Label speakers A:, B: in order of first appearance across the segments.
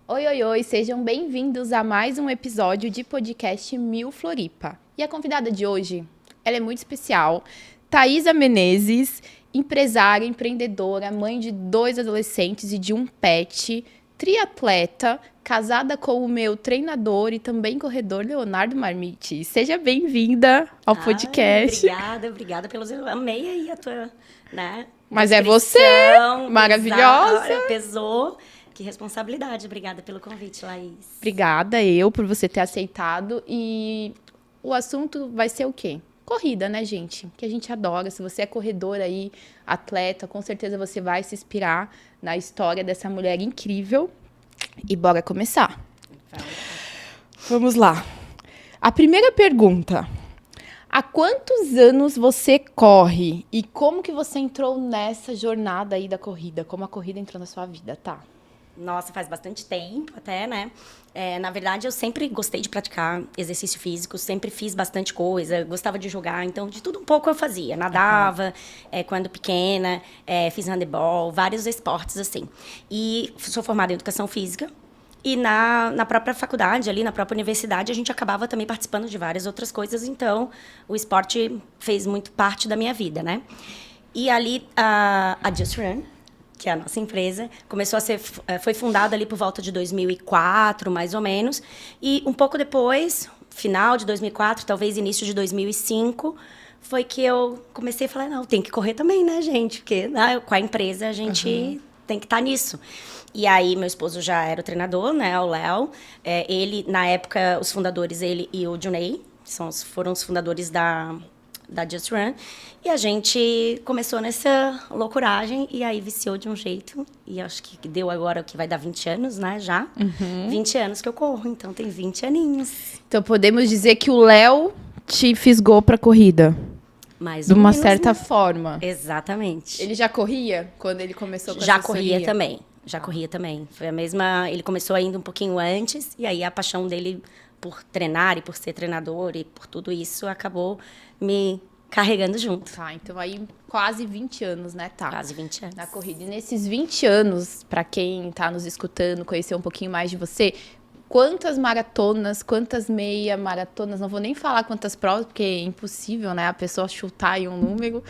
A: Oi, oi, oi, sejam bem-vindos a mais um episódio de podcast Mil Floripa. E a convidada de hoje, ela é muito especial. Thaisa Menezes, empresária, empreendedora, mãe de 2 adolescentes e de um pet, triatleta, casada com o meu treinador e também corredor Leonardo Marmite. Seja bem-vinda ao
B: Ai,
A: podcast.
B: obrigada pelos... Eu amei aí a tua, né,
A: Mas é você,
B: descrição.
A: maravilhosa.
B: Olha, pesou. Que responsabilidade. Obrigada pelo convite, Laís.
A: Obrigada eu por você ter aceitado. E o assunto vai ser o quê? Corrida, né, gente? Que a gente adora. Se você é corredor aí, atleta, com certeza você vai se inspirar na história dessa mulher incrível. E bora começar. Vamos lá. A primeira pergunta. Há quantos anos você corre? E como que você entrou nessa jornada aí da corrida? Como a corrida entrou na sua vida, tá?
B: Nossa, faz bastante tempo até, né? Na verdade, eu sempre gostei de praticar exercício físico, sempre fiz bastante coisa, gostava de jogar, então de tudo um pouco eu fazia. Nadava, quando pequena, fiz handebol, vários esportes assim. E sou formada em educação física. E na própria faculdade, ali na própria universidade, a gente acabava também participando de várias outras coisas. Então, o esporte fez muito parte da minha vida, né? E ali, a Just Run, que é a nossa empresa, foi fundada ali por volta de 2004, mais ou menos. E um pouco depois, final de 2004, talvez início de 2005, foi que eu comecei a falar, não, tem que correr também, né, gente? Porque com a empresa a gente tem que estar nisso. E aí, meu esposo já era o treinador, né, o Léo. Ele, na época, os fundadores, ele e o Junei, foram os fundadores da Just Run. E a gente começou nessa loucuragem e aí viciou de um jeito. E acho que deu agora o que vai dar 20 anos, né, já. 20 anos que eu corro, então tem 20 aninhos.
A: Então podemos dizer que o Léo te fisgou pra corrida.
B: Mais
A: De
B: ou
A: uma
B: menos,
A: certa
B: né?
A: forma.
B: Ele
A: Ele já corria quando ele começou com a
B: já
A: assessoria?
B: corria também. Já corria também. Foi a mesma... Ele começou ainda um pouquinho antes. E aí a paixão dele por treinar e por ser treinador e por tudo isso acabou me carregando junto.
A: Tá, então aí quase 20 anos, né, tá?
B: Quase 20 anos.
A: Na corrida. E nesses 20 anos, pra quem tá nos escutando, conhecer um pouquinho mais de você, quantas maratonas, quantas meia maratonas, não vou nem falar quantas provas, porque é impossível, né, a pessoa chutar aí um número,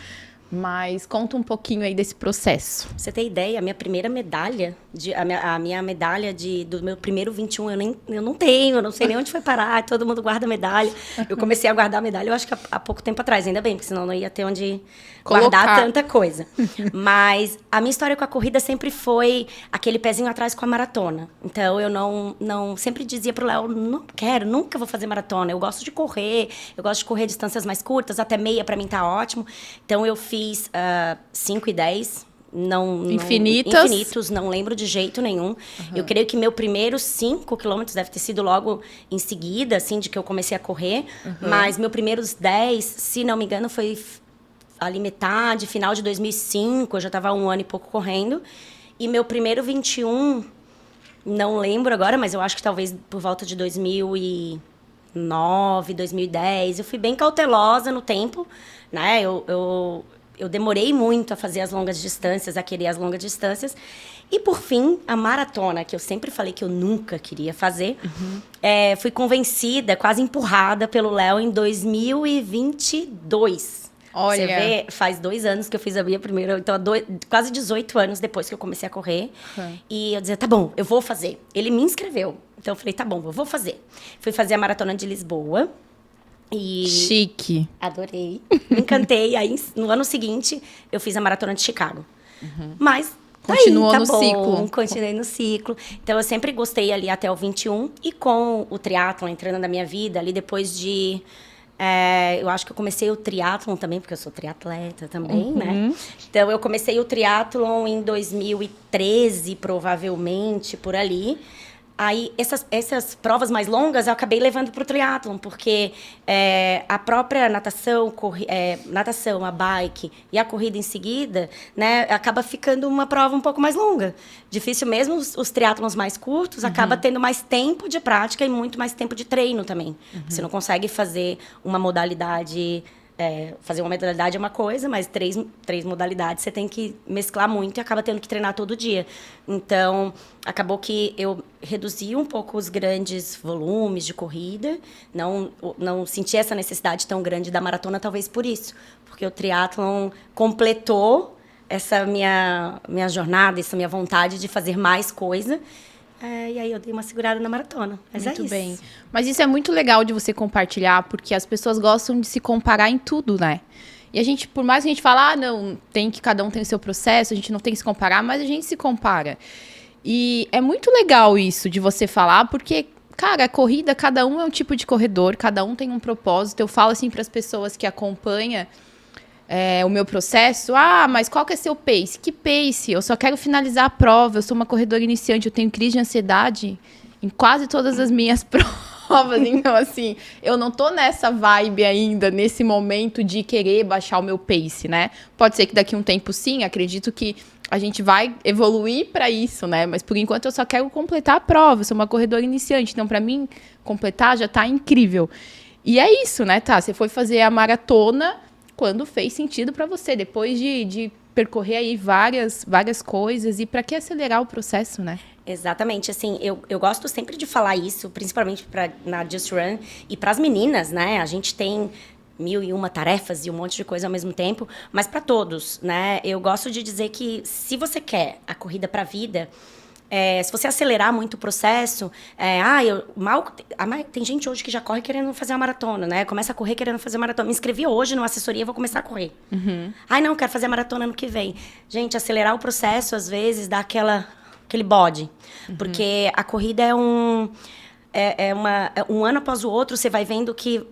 A: mas conta um pouquinho aí desse processo.
B: Pra você ter ideia, a minha primeira medalha, a minha medalha do meu primeiro 21, eu não tenho, eu não sei nem onde foi parar, todo mundo guarda medalha. Eu comecei a guardar a medalha, eu acho que há pouco tempo atrás, ainda bem, porque senão não ia ter onde guardar tanta coisa. Mas a minha história com a corrida sempre foi aquele pezinho atrás com a maratona. Então, eu não sempre dizia pro Léo, não quero, nunca vou fazer maratona. Eu gosto de correr distâncias mais curtas, até meia pra mim tá ótimo. Então, eu fiz 5 e 10, infinitos, não lembro de jeito nenhum. Eu creio que meu primeiro 5 quilômetros deve ter sido logo em seguida, assim, de que eu comecei a correr. Mas meu primeiros 10, se não me engano, foi ali metade, final de 2005, eu já estava 1 ano e pouco correndo. E meu primeiro 21, não lembro agora, mas eu acho que talvez por volta de 2009, 2010. Eu fui bem cautelosa no tempo, né? Eu demorei muito a fazer as longas distâncias, a querer as longas distâncias. E, por fim, a maratona, que eu sempre falei que eu nunca queria fazer, fui convencida, quase empurrada pelo Léo em 2022.
A: Olha.
B: Você vê, faz 2 anos que eu fiz a minha primeira... Então, quase 18 anos depois que eu comecei a correr. E eu dizia, tá bom, eu vou fazer. Ele me inscreveu. Então, eu falei, tá bom, eu vou fazer. Fui fazer a maratona de Lisboa. E
A: chique.
B: Adorei. Me encantei. Aí, no ano seguinte, eu fiz a maratona de Chicago. Mas...
A: Continuou
B: tá
A: no
B: bom,
A: ciclo.
B: Continuei no ciclo. Então, eu sempre gostei ali até o 21. E com o triatlon entrando na minha vida, ali depois de... eu acho que eu comecei o triatlon também, porque eu sou triatleta também, né? Então, eu comecei o triatlon em 2013, provavelmente, por ali. Aí, essas provas mais longas eu acabei levando para o triatlon, porque a própria natação, a bike e a corrida em seguida, né, acaba ficando uma prova um pouco mais longa. Difícil mesmo, os triatlons mais curtos, acaba tendo mais tempo de prática e muito mais tempo de treino também. Você não consegue fazer uma modalidade fazer uma modalidade é uma coisa, mas três modalidades você tem que mesclar muito e acaba tendo que treinar todo dia. Então, acabou que eu reduzi um pouco os grandes volumes de corrida, não senti essa necessidade tão grande da maratona, talvez por isso, porque o triatlon completou essa minha jornada, essa minha vontade de fazer mais coisa. E aí eu dei uma segurada na maratona. Mas
A: muito
B: é isso.
A: bem. Mas isso é muito legal de você compartilhar, porque as pessoas gostam de se comparar em tudo, né? E a gente, por mais que a gente fale, não, cada um tem o seu processo, a gente não tem que se comparar, mas a gente se compara. E é muito legal isso de você falar, porque, cara, a corrida, cada um é um tipo de corredor, cada um tem um propósito. Eu falo assim para as pessoas que acompanham o meu processo, mas qual que é seu pace? Que pace? Eu só quero finalizar a prova, eu sou uma corredora iniciante, eu tenho crise de ansiedade em quase todas as minhas provas, então assim, eu não tô nessa vibe ainda, nesse momento de querer baixar o meu pace, né? Pode ser que daqui a um tempo sim, acredito que a gente vai evoluir para isso, né? Mas por enquanto eu só quero completar a prova, eu sou uma corredora iniciante, então para mim completar já tá incrível. E é isso, né, tá? Você foi fazer a maratona quando fez sentido para você, depois de percorrer aí várias coisas, e para que acelerar o processo, né?
B: Exatamente, assim, eu gosto sempre de falar isso, principalmente na Just Run, e para as meninas, né, a gente tem 1001 tarefas e um monte de coisa ao mesmo tempo, mas para todos, né, eu gosto de dizer que se você quer a corrida para a vida, se você acelerar muito o processo, tem gente hoje que já corre querendo fazer uma maratona, né? Começa a correr querendo fazer maratona. Me inscrevi hoje numa assessoria e vou começar a correr.
A: Uhum.
B: Não, quero fazer a maratona ano que vem. Gente, acelerar o processo, às vezes, dá aquele bode. Uhum. Porque a corrida é um ano após o outro, você vai vendo que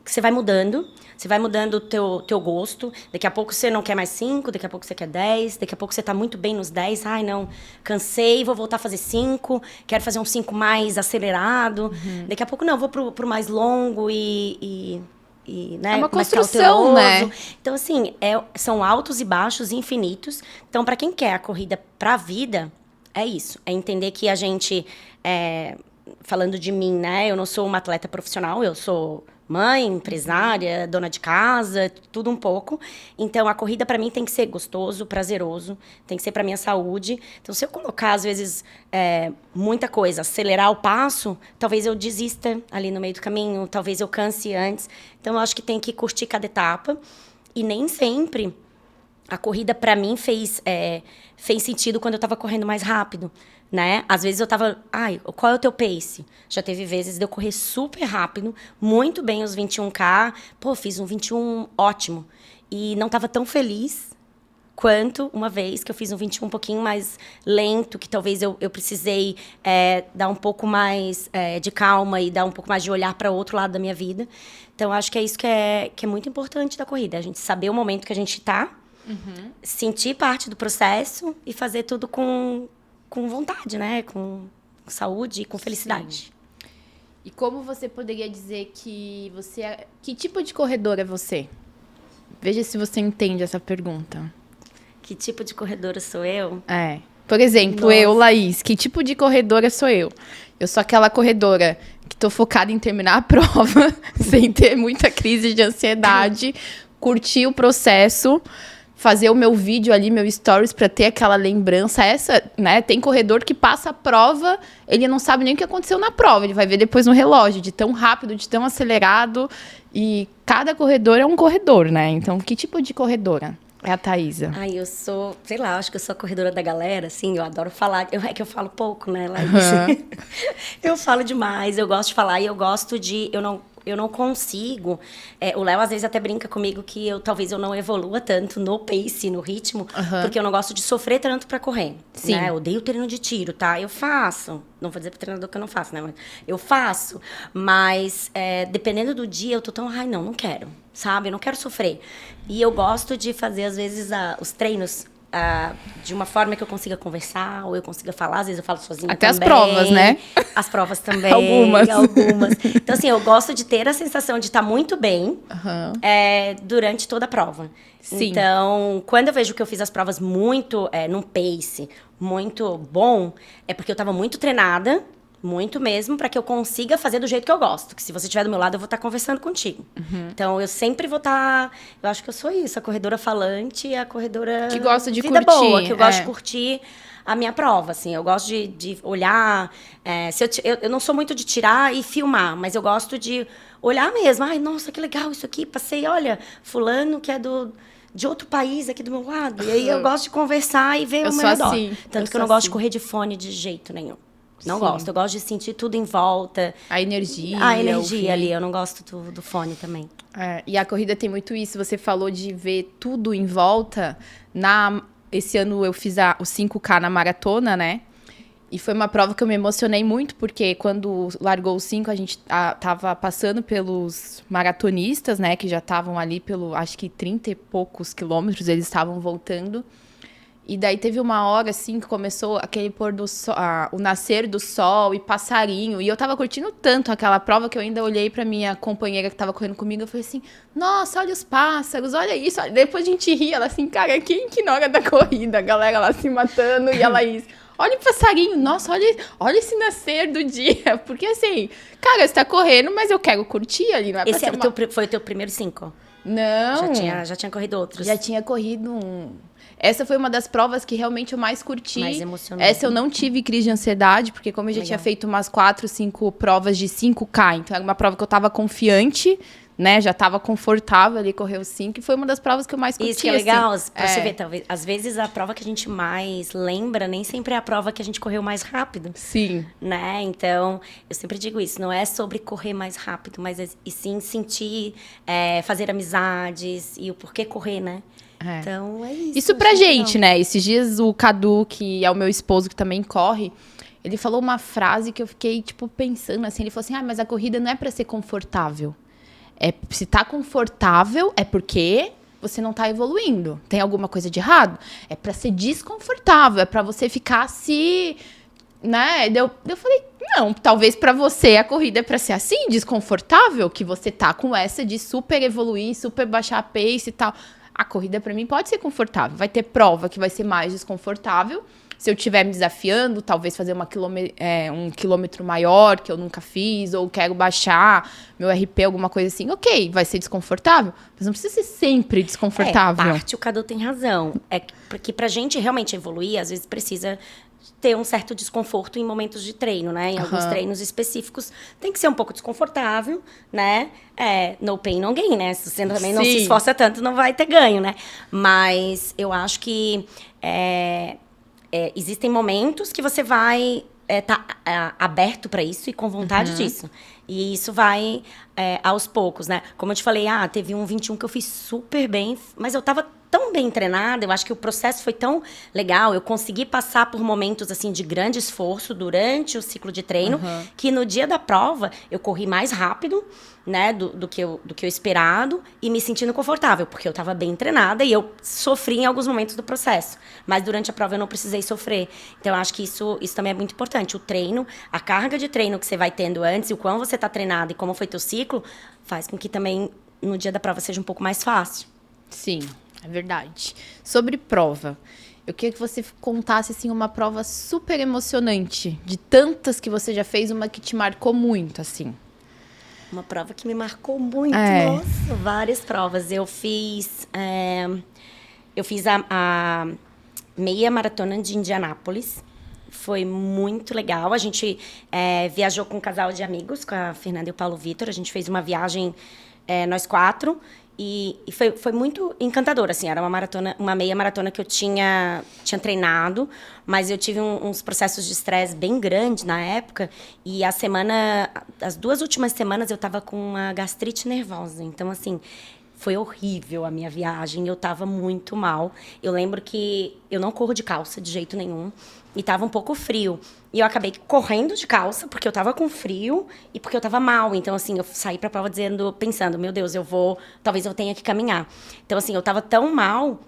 B: você vai mudando. Você vai mudando o teu gosto. Daqui a pouco você não quer mais 5, daqui a pouco você quer 10, daqui a pouco você está muito bem nos 10. Não, cansei, vou voltar a fazer 5, quero fazer um 5 mais acelerado. Uhum. Daqui a pouco, não, vou pro mais longo né,
A: é uma construção, né?
B: Então, assim, são altos e baixos infinitos. Então, para quem quer a corrida para a vida, é isso. É entender que a gente... falando de mim, né? Eu não sou uma atleta profissional, eu sou mãe, empresária, dona de casa, tudo um pouco. Então, a corrida para mim tem que ser gostoso, prazeroso, tem que ser para minha saúde. Então, se eu colocar, às vezes, muita coisa, acelerar o passo, talvez eu desista ali no meio do caminho, talvez eu canse antes. Então, eu acho que tem que curtir cada etapa. E nem sempre a corrida, para mim, fez sentido quando eu estava correndo mais rápido, né? Às vezes eu tava... qual é o teu pace? Já teve vezes de eu correr super rápido, muito bem os 21K. Fiz um 21 ótimo. E não tava tão feliz quanto uma vez que eu fiz um 21 um pouquinho mais lento, que talvez eu precisei dar um pouco mais de calma e dar um pouco mais de olhar para o outro lado da minha vida. Então, acho que é isso que é muito importante da corrida. A gente saber o momento que a gente tá, uhum, sentir parte do processo e fazer tudo com vontade, né? Com saúde e com felicidade.
A: Sim. E como você poderia dizer que que tipo de corredor é você? Veja se você entende essa pergunta.
B: Que tipo de corredora sou eu?
A: Por exemplo, nossa, eu, Laís, que tipo de corredora sou eu? Eu sou aquela corredora que tô focada em terminar a prova, sem ter muita crise de ansiedade, curtir o processo, fazer o meu vídeo ali, meu stories, para ter aquela lembrança. Né? Tem corredor que passa a prova, ele não sabe nem o que aconteceu na prova, ele vai ver depois no relógio, de tão rápido, de tão acelerado. E cada corredor é um corredor, né? Então, que tipo de corredora é a Thaisa?
B: Eu sou, sei lá, acho que eu sou a corredora da galera, assim, eu adoro falar. É que eu falo pouco, né, Laís? Uhum. Eu falo demais, eu gosto de falar e eu gosto de... Eu não consigo... o Léo, às vezes, até brinca comigo que talvez eu não evolua tanto no pace, no ritmo, uhum, porque eu não gosto de sofrer tanto pra correr. Sim. Né? Eu odeio treino de tiro, tá? Eu faço. Não vou dizer pro treinador que eu não faço, né? Mas eu faço. Mas, dependendo do dia, eu tô tão... não quero, sabe? Eu não quero sofrer. E eu gosto de fazer, às vezes, os treinos... de uma forma que eu consiga conversar, ou eu consiga falar, às vezes eu falo sozinha
A: até
B: também.
A: Até as provas, né?
B: As provas também.
A: Algumas.
B: Então, assim, eu gosto de ter a sensação de estar muito bem, uhum, durante toda a prova. Sim. Então, quando eu vejo que eu fiz as provas muito, num pace muito bom, é porque eu estava muito treinada, Muito mesmo, para que eu consiga fazer do jeito que eu gosto. Que se você estiver do meu lado, eu vou estar conversando contigo. Então, eu sempre vou estar... Eu acho que eu sou isso, a corredora falante e a corredora...
A: Que gosta de
B: vida
A: curtir.
B: boa, que eu gosto de curtir a minha prova, assim. Eu gosto de olhar... eu não sou muito de tirar e filmar, mas eu gosto de olhar mesmo. Ai, nossa, que legal isso aqui. Passei, olha, fulano que é de outro país aqui do meu lado. E aí, eu gosto de conversar e ver o meu redor.
A: Assim,
B: Tanto que eu não gosto de correr de fone de jeito nenhum. Não gosto. Eu gosto de sentir tudo em volta.
A: A energia.
B: A energia ali. Eu não gosto do fone também.
A: E a corrida tem muito isso. Você falou de ver tudo em volta. Esse ano eu fiz o 5K na maratona, né? E foi uma prova que eu me emocionei muito, porque quando largou o 5, a gente tava passando pelos maratonistas, né? Que já estavam ali acho que 30 e poucos quilômetros, eles estavam voltando. E daí teve uma hora, assim, que começou aquele pôr do sol, o nascer do sol e passarinho. E eu tava curtindo tanto aquela prova que eu ainda olhei pra minha companheira que tava correndo comigo. Eu falei assim, nossa, olha os pássaros, olha isso. Depois a gente ria, ela assim, cara, quem que na hora da corrida? A galera lá se matando e ela isso. Olha o passarinho, nossa, olha esse nascer do dia. Porque assim, cara, você tá correndo, mas eu quero curtir ali. Não é
B: Esse foi o teu primeiro 5?
A: Não.
B: Já tinha corrido outros?
A: Já tinha corrido Essa foi uma das provas que realmente eu mais curti.
B: Mais emocionante.
A: Essa eu não tive crise de ansiedade, porque como eu já tinha feito umas 4, 5 provas de 5K, então era uma prova que eu tava confiante, né? Já tava confortável ali correr os 5, e foi uma das provas que eu mais curti.
B: Isso que é legal, pra você ver, talvez, às vezes a prova que a gente mais lembra nem sempre é a prova que a gente correu mais rápido.
A: Sim.
B: Né? Então, eu sempre digo isso, não é sobre correr mais rápido, mas e sim sentir, fazer amizades e o porquê correr, né? Então, é isso.
A: Isso pra gente, né? Esses dias o Cadu, que é o meu esposo, que também corre, ele falou uma frase que eu fiquei, tipo, pensando assim. Ele falou assim, mas a corrida não é pra ser confortável. Se tá confortável, é porque você não tá evoluindo. Tem alguma coisa de errado? É pra ser desconfortável, é pra você ficar né? Eu falei, não, talvez pra você a corrida é pra ser assim, desconfortável, que você tá com essa de super evoluir, super baixar a pace e tal. A corrida, pra mim, pode ser confortável. Vai ter prova que vai ser mais desconfortável. Se eu estiver me desafiando, talvez fazer um quilômetro maior, que eu nunca fiz, ou quero baixar meu RP, alguma coisa assim. Ok, vai ser desconfortável, mas não precisa ser sempre desconfortável.
B: O Cadu tem razão. É porque pra gente realmente evoluir, às vezes precisa ter um certo desconforto em momentos de treino, né? Em alguns treinos específicos tem que ser um pouco desconfortável, né? No pain, no gain, né? Se você também não se esforça tanto, não vai ter ganho, né? Mas eu acho que existem momentos que você vai tá aberto para isso e com vontade disso. E isso vai aos poucos, né? Como eu te falei, teve um 21 que eu fiz super bem, mas eu tava tão bem treinada, eu acho que o processo foi tão legal, eu consegui passar por momentos, assim, de grande esforço durante o ciclo de treino, que no dia da prova eu corri mais rápido, né, do que eu esperado, e me sentindo confortável, porque eu estava bem treinada e eu sofri em alguns momentos do processo. Mas durante a prova eu não precisei sofrer. Então, eu acho que isso também é muito importante. O treino, a carga de treino que você vai tendo antes, e o quão você está treinado e como foi teu ciclo, faz com que também no dia da prova seja um pouco mais fácil.
A: Sim, é verdade. Sobre prova, eu queria que você contasse, assim, uma prova super emocionante. De tantas que você já fez, uma que te marcou muito, assim.
B: Uma prova que me marcou muito, nossa, várias provas. Eu fiz a meia maratona de Indianápolis. Foi muito legal. A gente viajou com um casal de amigos, com a Fernanda e o Paulo Vitor. A gente fez uma viagem, nós 4, e foi muito encantador, assim. Era uma meia maratona que eu tinha treinado, mas eu tive uns processos de estresse bem grandes na época, e as 2 últimas semanas eu estava com uma gastrite nervosa. Então, assim, foi horrível a minha viagem, eu estava muito mal. Eu lembro que eu não corro de calça de jeito nenhum, e estava um pouco frio. E eu acabei correndo de calça, porque eu estava com frio e porque eu estava mal. Então, assim, eu saí para a prova pensando, meu Deus, talvez eu tenha que caminhar. Então, assim, eu estava tão mal,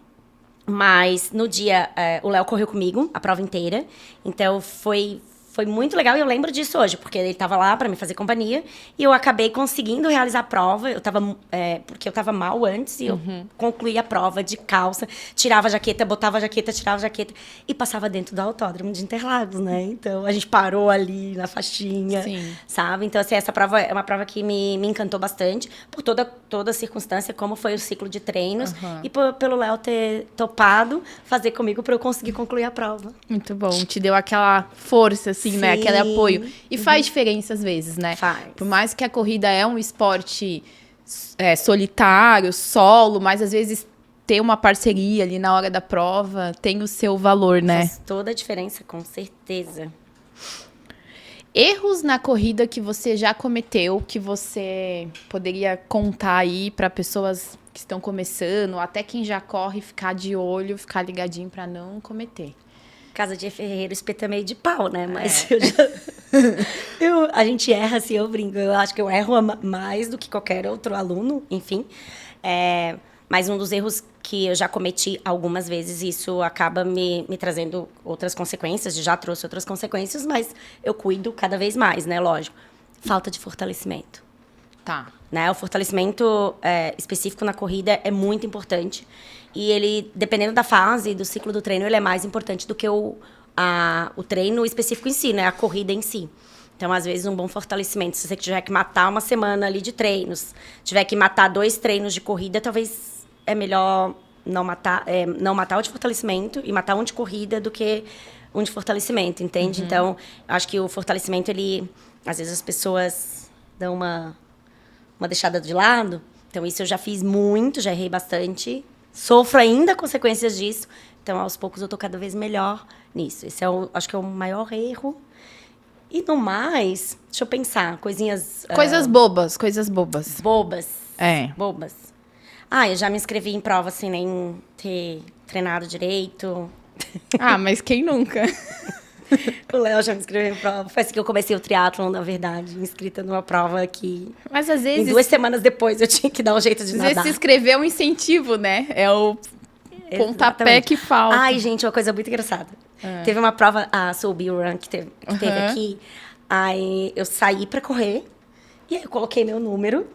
B: mas no dia, o Léo correu comigo a prova inteira. Então, foi foi muito legal e eu lembro disso hoje, porque ele estava lá para me fazer companhia e eu acabei conseguindo realizar a prova. Porque eu estava mal antes e eu concluí a prova de calça, tirava a jaqueta, botava a jaqueta, tirava a jaqueta e passava dentro do autódromo de Interlagos, né? Então a gente parou ali na faixinha, sabe? Então, assim, essa prova é uma prova que me encantou bastante por toda a circunstância, como foi o ciclo de treinos e pelo Léo ter topado fazer comigo para eu conseguir concluir a prova.
A: Muito bom, te deu aquela força, assim, né? Aquele apoio. E faz diferença às vezes, né?
B: Faz.
A: Por mais que a corrida é um esporte solitário, solo, mas às vezes ter uma parceria ali na hora da prova tem o seu valor, né?
B: Faz toda a diferença, com certeza.
A: Erros na corrida que você já cometeu, que você poderia contar aí para pessoas que estão começando, até quem já corre, ficar de olho, ficar ligadinho para não cometer.
B: Casa de ferreiro, espeta meio de pau, né? Mas a gente erra, assim, eu brinco. Eu acho que eu erro mais do que qualquer outro aluno, enfim. Mas um dos erros que eu já cometi algumas vezes, isso acaba me trazendo outras consequências, já trouxe outras consequências, mas eu cuido cada vez mais, né? Lógico. Falta de fortalecimento.
A: Tá.
B: Né? O fortalecimento específico na corrida é muito importante. E ele, dependendo da fase do ciclo do treino, ele é mais importante do que o treino específico em si, né? A corrida em si. Então, às vezes, um bom fortalecimento. Se você tiver que matar uma semana ali de treinos, tiver que matar 2 treinos de corrida, talvez é melhor não matar o de fortalecimento e matar um de corrida do que um de fortalecimento, entende? Então, acho que o fortalecimento, ele... Às vezes, as pessoas dão uma deixada de lado. Então, isso eu já fiz muito, já errei bastante. Sofro ainda consequências disso. Então, aos poucos, eu tô cada vez melhor nisso. Esse acho que é o maior erro. E no mais, deixa eu pensar, coisinhas...
A: Coisas bobas, coisas bobas.
B: Bobas.
A: Bobas.
B: Eu já me inscrevi em prova sem nem ter treinado direito.
A: Mas quem nunca?
B: O Léo já me inscreveu em prova. Foi assim que eu comecei o triatlon, na verdade. Inscrita numa prova que...
A: Mas às vezes...
B: Em 2 semanas depois eu tinha que dar um jeito de nadar.
A: Às vezes se inscrever é um incentivo, né? É o pontapé que falta.
B: Ai, gente, uma coisa muito engraçada. Teve uma prova, a Soul Be Run, que teve aqui. Aí eu saí pra correr. E aí eu coloquei meu número.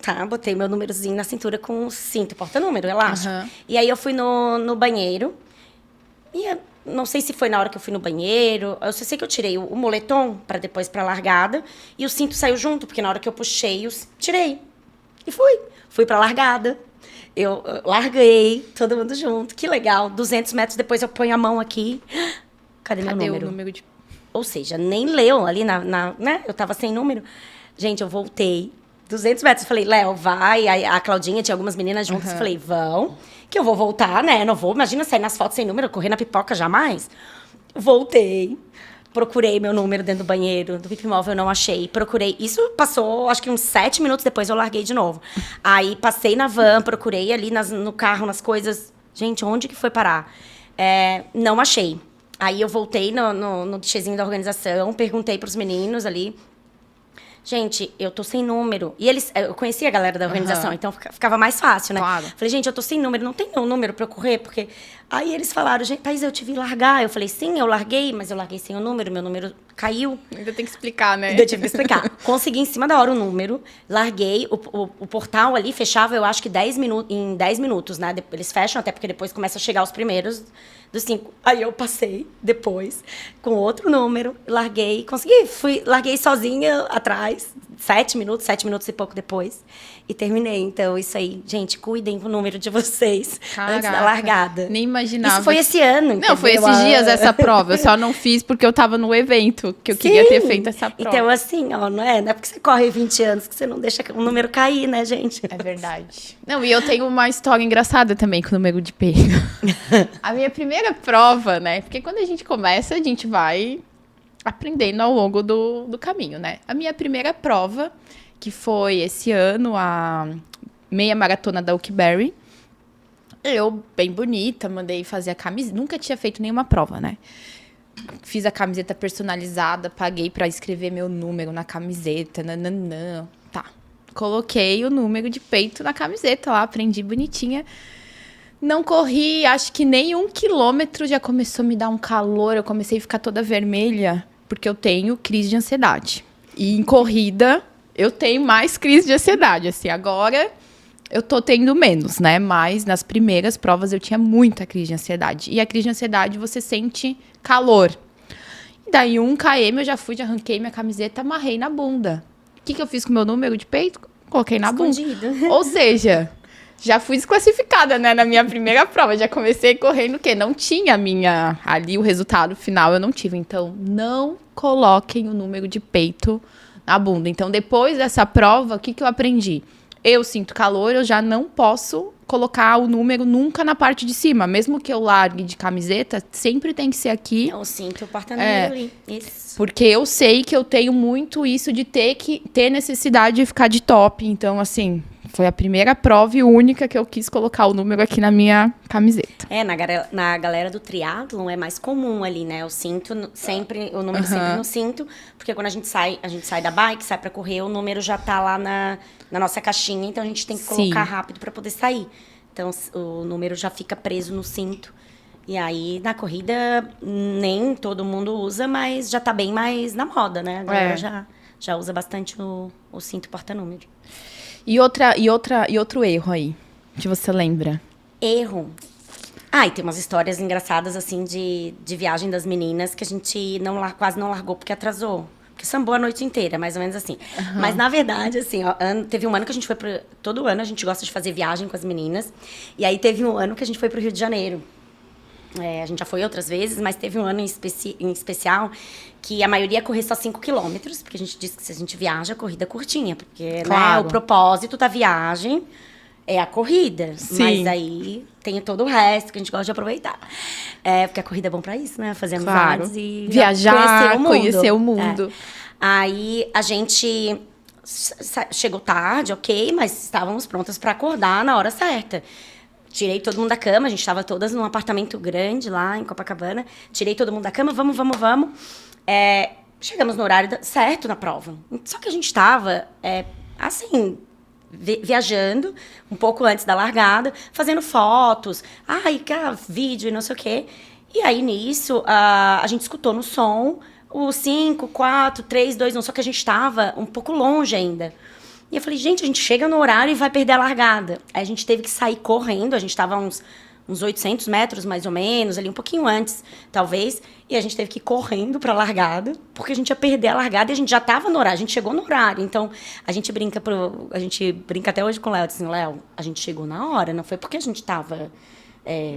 B: Tá? Botei meu númerozinho na cintura com o cinto, porta-número, elástico. E aí eu fui no banheiro. E eu não sei se foi na hora que eu fui no banheiro. Eu só sei que eu tirei o moletom para depois pra largada. E o cinto saiu junto, porque na hora que eu puxei, tirei. E fui pra largada. Eu larguei, todo mundo junto. Que legal. 200 metros depois eu ponho a mão aqui. Cadê meu número?
A: O número de...
B: Ou seja, nem leu ali né? Eu tava sem número. Gente, eu voltei. 200 metros. Falei, Léo, vai. Aí a Claudinha, tinha algumas meninas juntas. Falei, vão. Que eu vou voltar, né? Não vou, imagina sair nas fotos sem número, correr na pipoca, jamais. Voltei. Procurei meu número dentro do banheiro, do VIP Móvel, eu não achei. Procurei. Isso passou, acho que uns 7 minutos depois eu larguei de novo. Aí passei na van, procurei ali no carro, nas coisas. Gente, onde que foi parar? Não achei. Aí eu voltei no guichezinho da organização, perguntei pros meninos ali. Gente, eu tô sem número. E eu conhecia a galera da organização, então ficava mais fácil, né?
A: Claro.
B: Falei, gente, eu tô sem número, não tem meu número pra eu correr, porque... Aí eles falaram, gente, Thaís, eu te vi largar. Eu falei, sim, eu larguei, mas eu larguei sem o número, meu número caiu.
A: Ainda tem que explicar, né?
B: Ainda tive que explicar. Consegui em cima da hora o número, larguei, o portal ali fechava, eu acho que em 10 minutos, né? Eles fecham, até porque depois começa a chegar os primeiros dos 5. Aí eu passei depois com outro número, larguei, larguei sozinha atrás, 7 minutos e pouco depois, e terminei. Então, isso aí, gente, cuidem do número de vocês.
A: Caraca,
B: antes da largada.
A: Nem imaginava.
B: Isso foi esse ano, entendeu?
A: Não, foi esses dias essa prova. Eu só não fiz porque eu tava no evento, que eu queria ter feito essa prova.
B: Então, assim, ó, não é porque você corre 20 anos que você não deixa o número cair, né, gente?
A: É verdade. Não, e eu tenho uma história engraçada também com o número de peito. A minha primeira prova, né? Porque quando a gente começa, a gente vai aprendendo ao longo do caminho, né? A minha primeira prova, que foi esse ano, a meia maratona da Oakberry. Eu, bem bonita, mandei fazer a camiseta. Nunca tinha feito nenhuma prova, né? Fiz a camiseta personalizada, paguei pra escrever meu número na camiseta. Nananã. Tá. Coloquei o número de peito na camiseta lá, aprendi bonitinha. Não corri, acho que nem 1 quilômetro já começou a me dar um calor. Eu comecei a ficar toda vermelha. porque eu tenho crise de ansiedade. E em corrida, eu tenho mais crise de ansiedade. Assim, agora eu tô tendo menos, né? Mas nas primeiras provas eu tinha muita crise de ansiedade. E a crise de ansiedade, você sente calor. E daí, 1 km, eu já arranquei minha camiseta, amarrei na bunda. O que eu fiz com o meu número de peito? Coloquei na
B: Escondido.
A: bunda. Ou seja, já fui desclassificada, né? Na minha primeira prova. Já comecei correndo o quê? Não tinha ali o resultado final, eu não tive. Então, não coloquem o número de peito na bunda. Então, depois dessa prova, o que eu aprendi? Eu sinto calor, eu já não posso colocar o número nunca na parte de cima. Mesmo que eu largue de camiseta, sempre tem que ser aqui.
B: Eu sinto o porta-número ali. Isso.
A: Porque eu sei que eu tenho muito isso de ter necessidade de ficar de top. Então, assim, foi a primeira prova e única que eu quis colocar o número aqui na minha camiseta.
B: Na galera do triatlon é mais comum ali, né? Eu sinto sempre, o número sempre no cinto, porque quando a gente sai da bike, sai pra correr, o número já tá lá na nossa caixinha, então a gente tem que colocar rápido pra poder sair. Então, o número já fica preso no cinto. E aí, na corrida, nem todo mundo usa, mas já tá bem mais na moda, né? A galera já usa bastante o cinto porta-número.
A: E outro erro aí, que você lembra?
B: Erro? E tem umas histórias engraçadas, assim, de viagem das meninas que a gente quase não largou porque atrasou. Porque sambou a noite inteira, mais ou menos assim. Mas, na verdade, assim, ó, teve um ano que a gente foi todo ano a gente gosta de fazer viagem com as meninas. E aí, teve um ano que a gente foi pro Rio de Janeiro. A gente já foi outras vezes, mas teve um ano em especial que a maioria ia correr só 5 quilômetros, porque a gente disse que se a gente viaja, a corrida é curtinha. Porque, né, o propósito da viagem é a corrida.
A: Sim.
B: Mas aí tem todo o resto que a gente gosta de aproveitar. Porque a corrida é bom pra isso, né? Fazer amizades e
A: viajar, conhecer o mundo.
B: Aí a gente chegou tarde, ok, mas estávamos prontas para acordar na hora certa. Tirei todo mundo da cama, a gente estava todas num apartamento grande lá em Copacabana. Tirei todo mundo da cama, vamos. Chegamos no horário certo na prova. Só que a gente estava, assim, viajando um pouco antes da largada, fazendo fotos, vídeo e não sei o quê. E aí, nisso, a gente escutou no som o 5, 4, 3, 2, 1, só que a gente estava um pouco longe ainda. E eu falei, gente, a gente chega no horário e vai perder a largada. Aí a gente teve que sair correndo, a gente estava uns 800 metros, mais ou menos, ali um pouquinho antes, talvez. E a gente teve que ir correndo para a largada, porque a gente ia perder a largada e a gente já estava no horário, a gente chegou no horário. Então, a gente brinca até hoje com o Léo, assim, Léo, a gente chegou na hora, não foi porque a gente estava...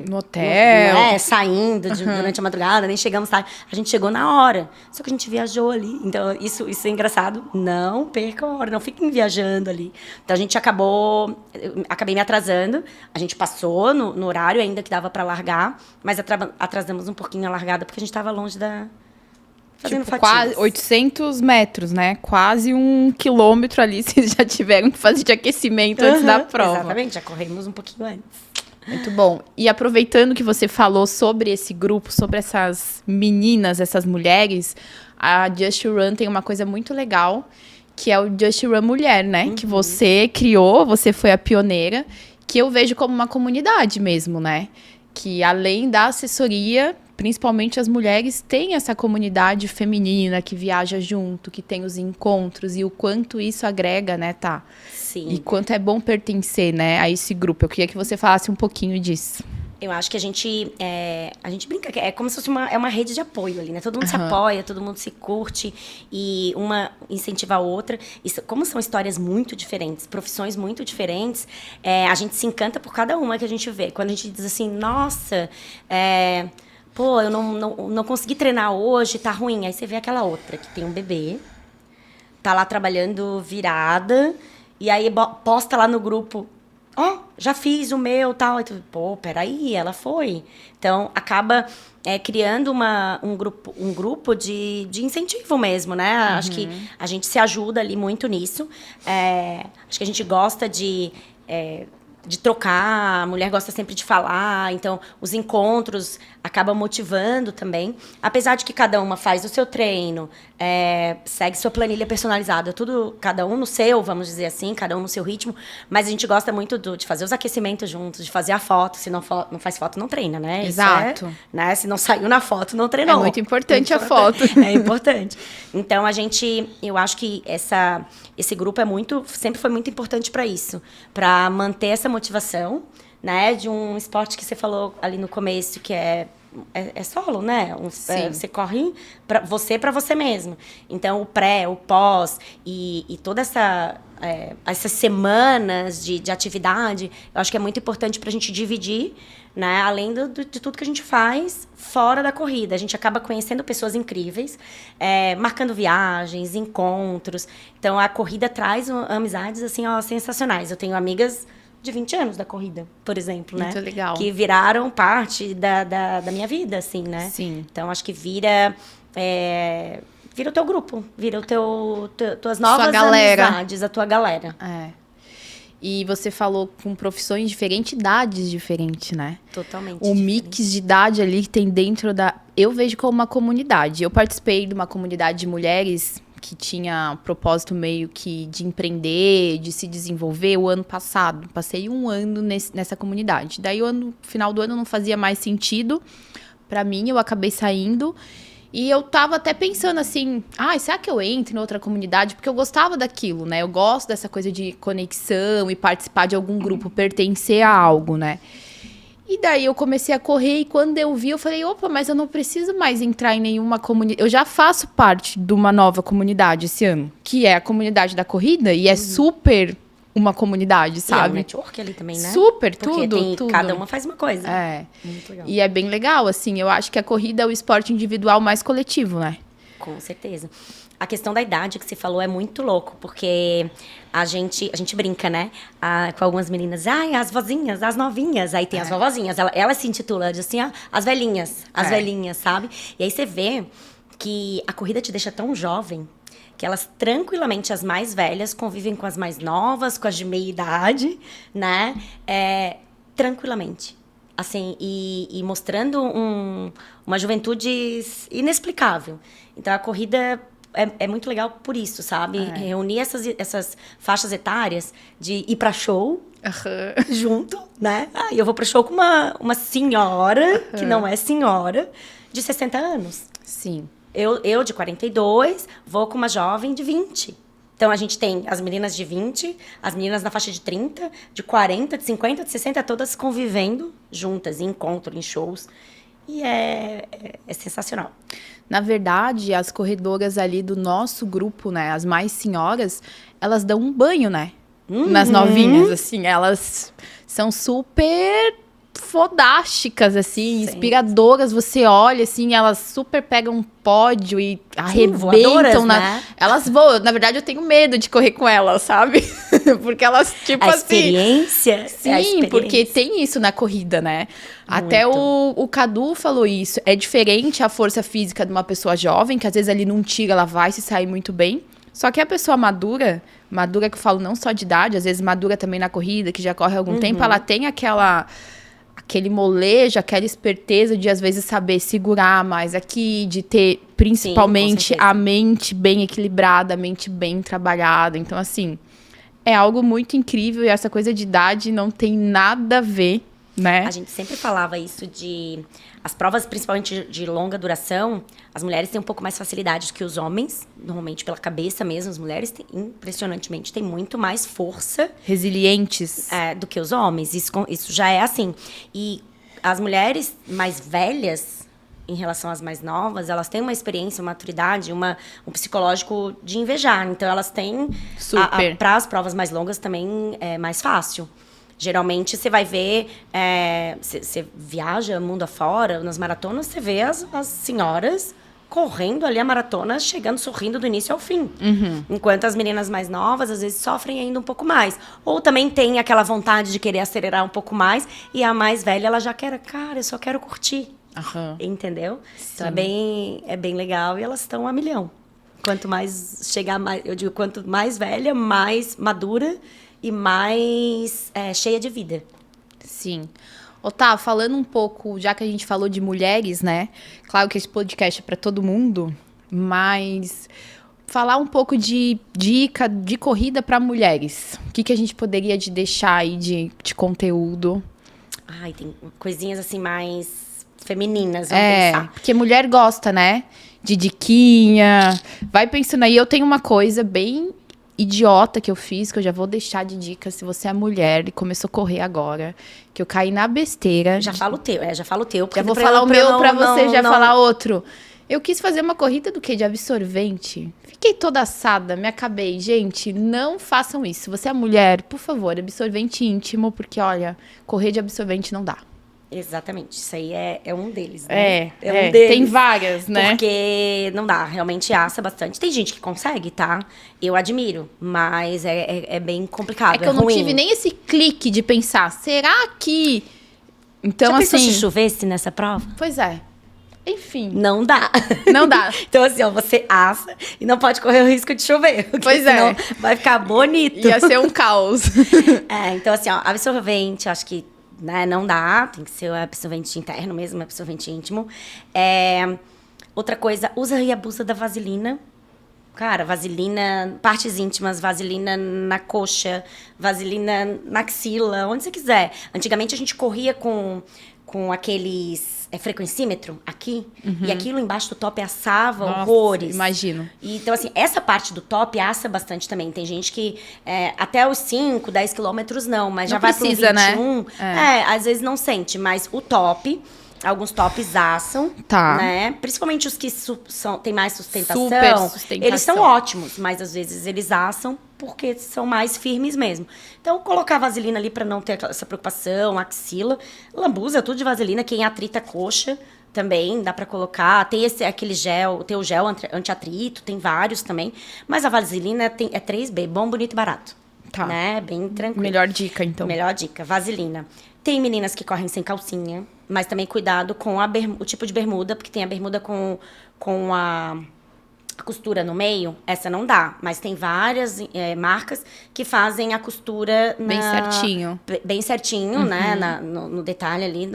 A: no hotel.
B: Saindo durante a madrugada, nem chegamos tarde. A gente chegou na hora. Só que a gente viajou ali. Então, isso é engraçado. Não percam a hora, não fiquem viajando ali. Então, a gente acabei me atrasando. A gente passou no horário ainda que dava para largar, mas atrasamos um pouquinho a largada porque a gente estava longe da... Fazendo fatias.
A: Quase 800 metros, né? Quase 1 quilômetro ali, vocês já tiveram que fazer de aquecimento antes da prova.
B: Exatamente, já corremos um pouquinho antes.
A: Muito bom. E aproveitando que você falou sobre esse grupo, sobre essas meninas, essas mulheres, a Just Run tem uma coisa muito legal, que é o Just Run Mulher, né? Que você criou, você foi a pioneira, que eu vejo como uma comunidade mesmo, né? Que além da assessoria, principalmente as mulheres têm essa comunidade feminina que viaja junto, que tem os encontros e o quanto isso agrega, né, tá?
B: Sim.
A: E quanto é bom pertencer, né, a esse grupo. Eu queria que você falasse um pouquinho disso.
B: Eu acho que a gente brinca, que é como se fosse uma rede de apoio ali, né? Todo mundo se apoia, todo mundo se curte e uma incentiva a outra. Como são histórias muito diferentes, profissões muito diferentes, a gente se encanta por cada uma que a gente vê. Quando a gente diz assim, nossa, eu não consegui treinar hoje, tá ruim. Aí você vê aquela outra que tem um bebê, tá lá trabalhando virada, e aí posta lá no grupo, já fiz o meu, tal. E tu, peraí, ela foi. Então, acaba criando um grupo de incentivo mesmo, né? Acho que a gente se ajuda ali muito nisso. Acho que a gente gosta de de trocar, a mulher gosta sempre de falar, então os encontros acabam motivando também. Apesar de que cada uma faz o seu treino, segue sua planilha personalizada, tudo, cada um no seu, vamos dizer assim, cada um no seu ritmo, mas a gente gosta muito de fazer os aquecimentos juntos, de fazer a foto, se não faz foto, não treina, né?
A: Exato.
B: Isso né? Se não saiu na foto, não treinou.
A: É muito importante a foto.
B: É importante. Então, eu acho que esse grupo sempre foi muito importante para isso, para manter essa motivação, né, de um esporte que você falou ali no começo, que é solo, né? Você corre para você mesmo. Então, o pré, o pós e toda essas semanas de atividade, eu acho que é muito importante para a gente dividir, né? Além de tudo que a gente faz fora da corrida. A gente acaba conhecendo pessoas incríveis, marcando viagens, encontros. Então, a corrida traz amizades, assim, ó, sensacionais. Eu tenho amigas de 20 anos da corrida, por exemplo, né?
A: Muito legal.
B: Que viraram parte da minha vida, assim, né?
A: Sim.
B: Então, acho que vira o teu grupo, vira tuas novas amizades, a tua galera.
A: E você falou com profissões diferentes, idades diferentes, né?
B: Totalmente
A: o mix de idade ali que tem dentro da... Eu vejo como uma comunidade. Eu participei de uma comunidade de mulheres que tinha propósito meio que de empreender, de se desenvolver o ano passado. Passei um ano nessa comunidade. Daí, final do ano não fazia mais sentido para mim, eu acabei saindo. E eu tava até pensando assim, será que eu entro em outra comunidade? Porque eu gostava daquilo, né? Eu gosto dessa coisa de conexão e participar de algum grupo, pertencer a algo, né? E daí eu comecei a correr e quando eu vi, eu falei, opa, mas eu não preciso mais entrar em nenhuma comunidade. Eu já faço parte de uma nova comunidade esse ano, que é a comunidade da corrida e é super uma comunidade, sabe?
B: E é um network ali também, né?
A: Super,
B: porque
A: tudo.
B: Cada uma faz uma coisa.
A: Muito legal. E é bem legal, assim, eu acho que a corrida é o esporte individual mais coletivo, né?
B: Com certeza. A questão da idade que você falou é muito louco, porque a gente brinca, né? Com algumas meninas, as vozinhas, as novinhas. Aí tem as vovozinhas, ela se intitula de assim, as velhinhas, sabe? E aí você vê que a corrida te deixa tão jovem, que elas tranquilamente, as mais velhas, convivem com as mais novas, com as de meia idade, né? Tranquilamente. Assim, e mostrando uma juventude inexplicável. Então, a corrida é muito legal por isso, sabe? Reunir essas faixas etárias de ir pra show junto, né? E eu vou pra show com uma senhora, que não é senhora, de 60 anos.
A: Sim.
B: Eu, de 42, vou com uma jovem de 20. Então, a gente tem as meninas de 20, as meninas na faixa de 30, de 40, de 50, de 60, todas convivendo juntas, em encontro, em shows. E é sensacional.
A: Na verdade, as corredoras ali do nosso grupo, né, as mais senhoras, elas dão um banho, né? Nas novinhas, assim, elas são super fodásticas, assim, inspiradoras. Você olha, assim, elas super pegam um pódio e arrebentam.
B: Né?
A: Elas voam. Na verdade, eu tenho medo de correr com elas, sabe? Porque elas, tipo
B: a experiência,
A: assim... Sim, porque tem isso na corrida, né? Muito. Até o Cadu falou isso. É diferente a força física de uma pessoa jovem, que às vezes ali num tiro ela vai se sair muito bem. Só que a pessoa madura que eu falo não só de idade, às vezes madura também na corrida, que já corre há algum tempo, ela tem aquele molejo, aquela esperteza de, às vezes, saber segurar mais aqui, de ter, principalmente, a mente bem equilibrada, a mente bem trabalhada. Então, assim, é algo muito incrível e essa coisa de idade não tem nada a ver, né?
B: A gente sempre falava isso as provas, principalmente de longa duração, as mulheres têm um pouco mais facilidade do que os homens, normalmente pela cabeça mesmo. As mulheres, impressionantemente, têm muito mais força.
A: Resilientes.
B: Do que os homens. Isso já é assim. E as mulheres mais velhas, em relação às mais novas, elas têm uma experiência, uma maturidade, um psicológico de invejar. Então, elas têm...
A: Super.
B: Para as provas mais longas também é mais fácil. Geralmente, você vai ver... Você viaja mundo afora, nas maratonas, você vê as senhoras correndo ali a maratona, chegando, sorrindo do início ao fim. Enquanto as meninas mais novas, às vezes, sofrem ainda um pouco mais. Ou também tem aquela vontade de querer acelerar um pouco mais, e a mais velha, ela já quer, cara, eu só quero curtir. Entendeu?
A: Sim.
B: Então, é bem legal, e elas estão a milhão. Quanto mais chegar, quanto mais velha, mais madura... e mais cheia de vida.
A: Sim. Tá, falando um pouco, já que a gente falou de mulheres, né? Claro que esse podcast é para todo mundo, mas falar um pouco de dica de corrida para mulheres. O que a gente poderia deixar aí de conteúdo?
B: Ai, tem coisinhas assim mais femininas, vamos pensar.
A: Porque mulher gosta, né? De diquinha. Vai pensando aí, eu tenho uma coisa bem idiota que eu fiz, que eu já vou deixar de dica se você é mulher e começou a correr agora, que eu caí na besteira.
B: Já fala o teu, já fala o teu.
A: Já vou falar o meu pra você já falar outro. Eu quis fazer uma corrida do quê? De absorvente. Fiquei toda assada, me acabei. Gente, não façam isso. Se você é mulher, por favor, absorvente íntimo, porque, olha, correr de absorvente não dá.
B: Exatamente, isso aí é um deles, né?
A: Um deles. Tem várias, né?
B: Porque não dá, realmente assa bastante. Tem gente que consegue, tá? Eu admiro, mas é bem complicado,
A: é que eu não tive nem esse clique de pensar, será que... Então,
B: já pensou
A: assim...
B: se chovesse nessa prova?
A: Pois é. Enfim.
B: Não dá.
A: Não dá.
B: Então, assim, ó, você assa e não pode correr o risco de chover.
A: Pois
B: senão vai ficar bonito.
A: Ia ser um caos.
B: Então, assim, ó, absorvente, acho que né, não dá, tem que ser o absorvente interno mesmo, absorvente íntimo. Outra coisa, usa e abusa da vaselina. Cara, vaselina, partes íntimas, vaselina na coxa, vaselina na axila, onde você quiser. Antigamente a gente corria com aqueles frequencímetro aqui, e aquilo embaixo do top assava horrores.
A: Imagino.
B: Então, assim, essa parte do top assa bastante também. Tem gente que até os 5, 10 quilômetros não, mas
A: não
B: já vai
A: precisa,
B: pro 21.
A: Né?
B: Às vezes não sente, mas o top... Alguns tops assam,
A: tá.
B: né? Principalmente os que têm mais sustentação.
A: Super sustentação.
B: Eles são ótimos, mas às vezes eles assam porque são mais firmes mesmo. Então, colocar vaselina ali para não ter essa preocupação, axila. Lambuza, tudo de vaselina. Quem atrita a coxa também dá para colocar. Tem aquele gel, tem o gel anti-atrito, tem vários também. Mas a vaselina é 3B, bom, bonito e barato.
A: Tá.
B: Né? Bem tranquilo.
A: Melhor dica, então.
B: Melhor dica, vaselina. Tem meninas que correm sem calcinha, mas também cuidado com o tipo de bermuda, porque tem a bermuda com a costura no meio, essa não dá. Mas tem várias marcas que fazem a costura...
A: Bem certinho.
B: Bem certinho, né? No detalhe ali,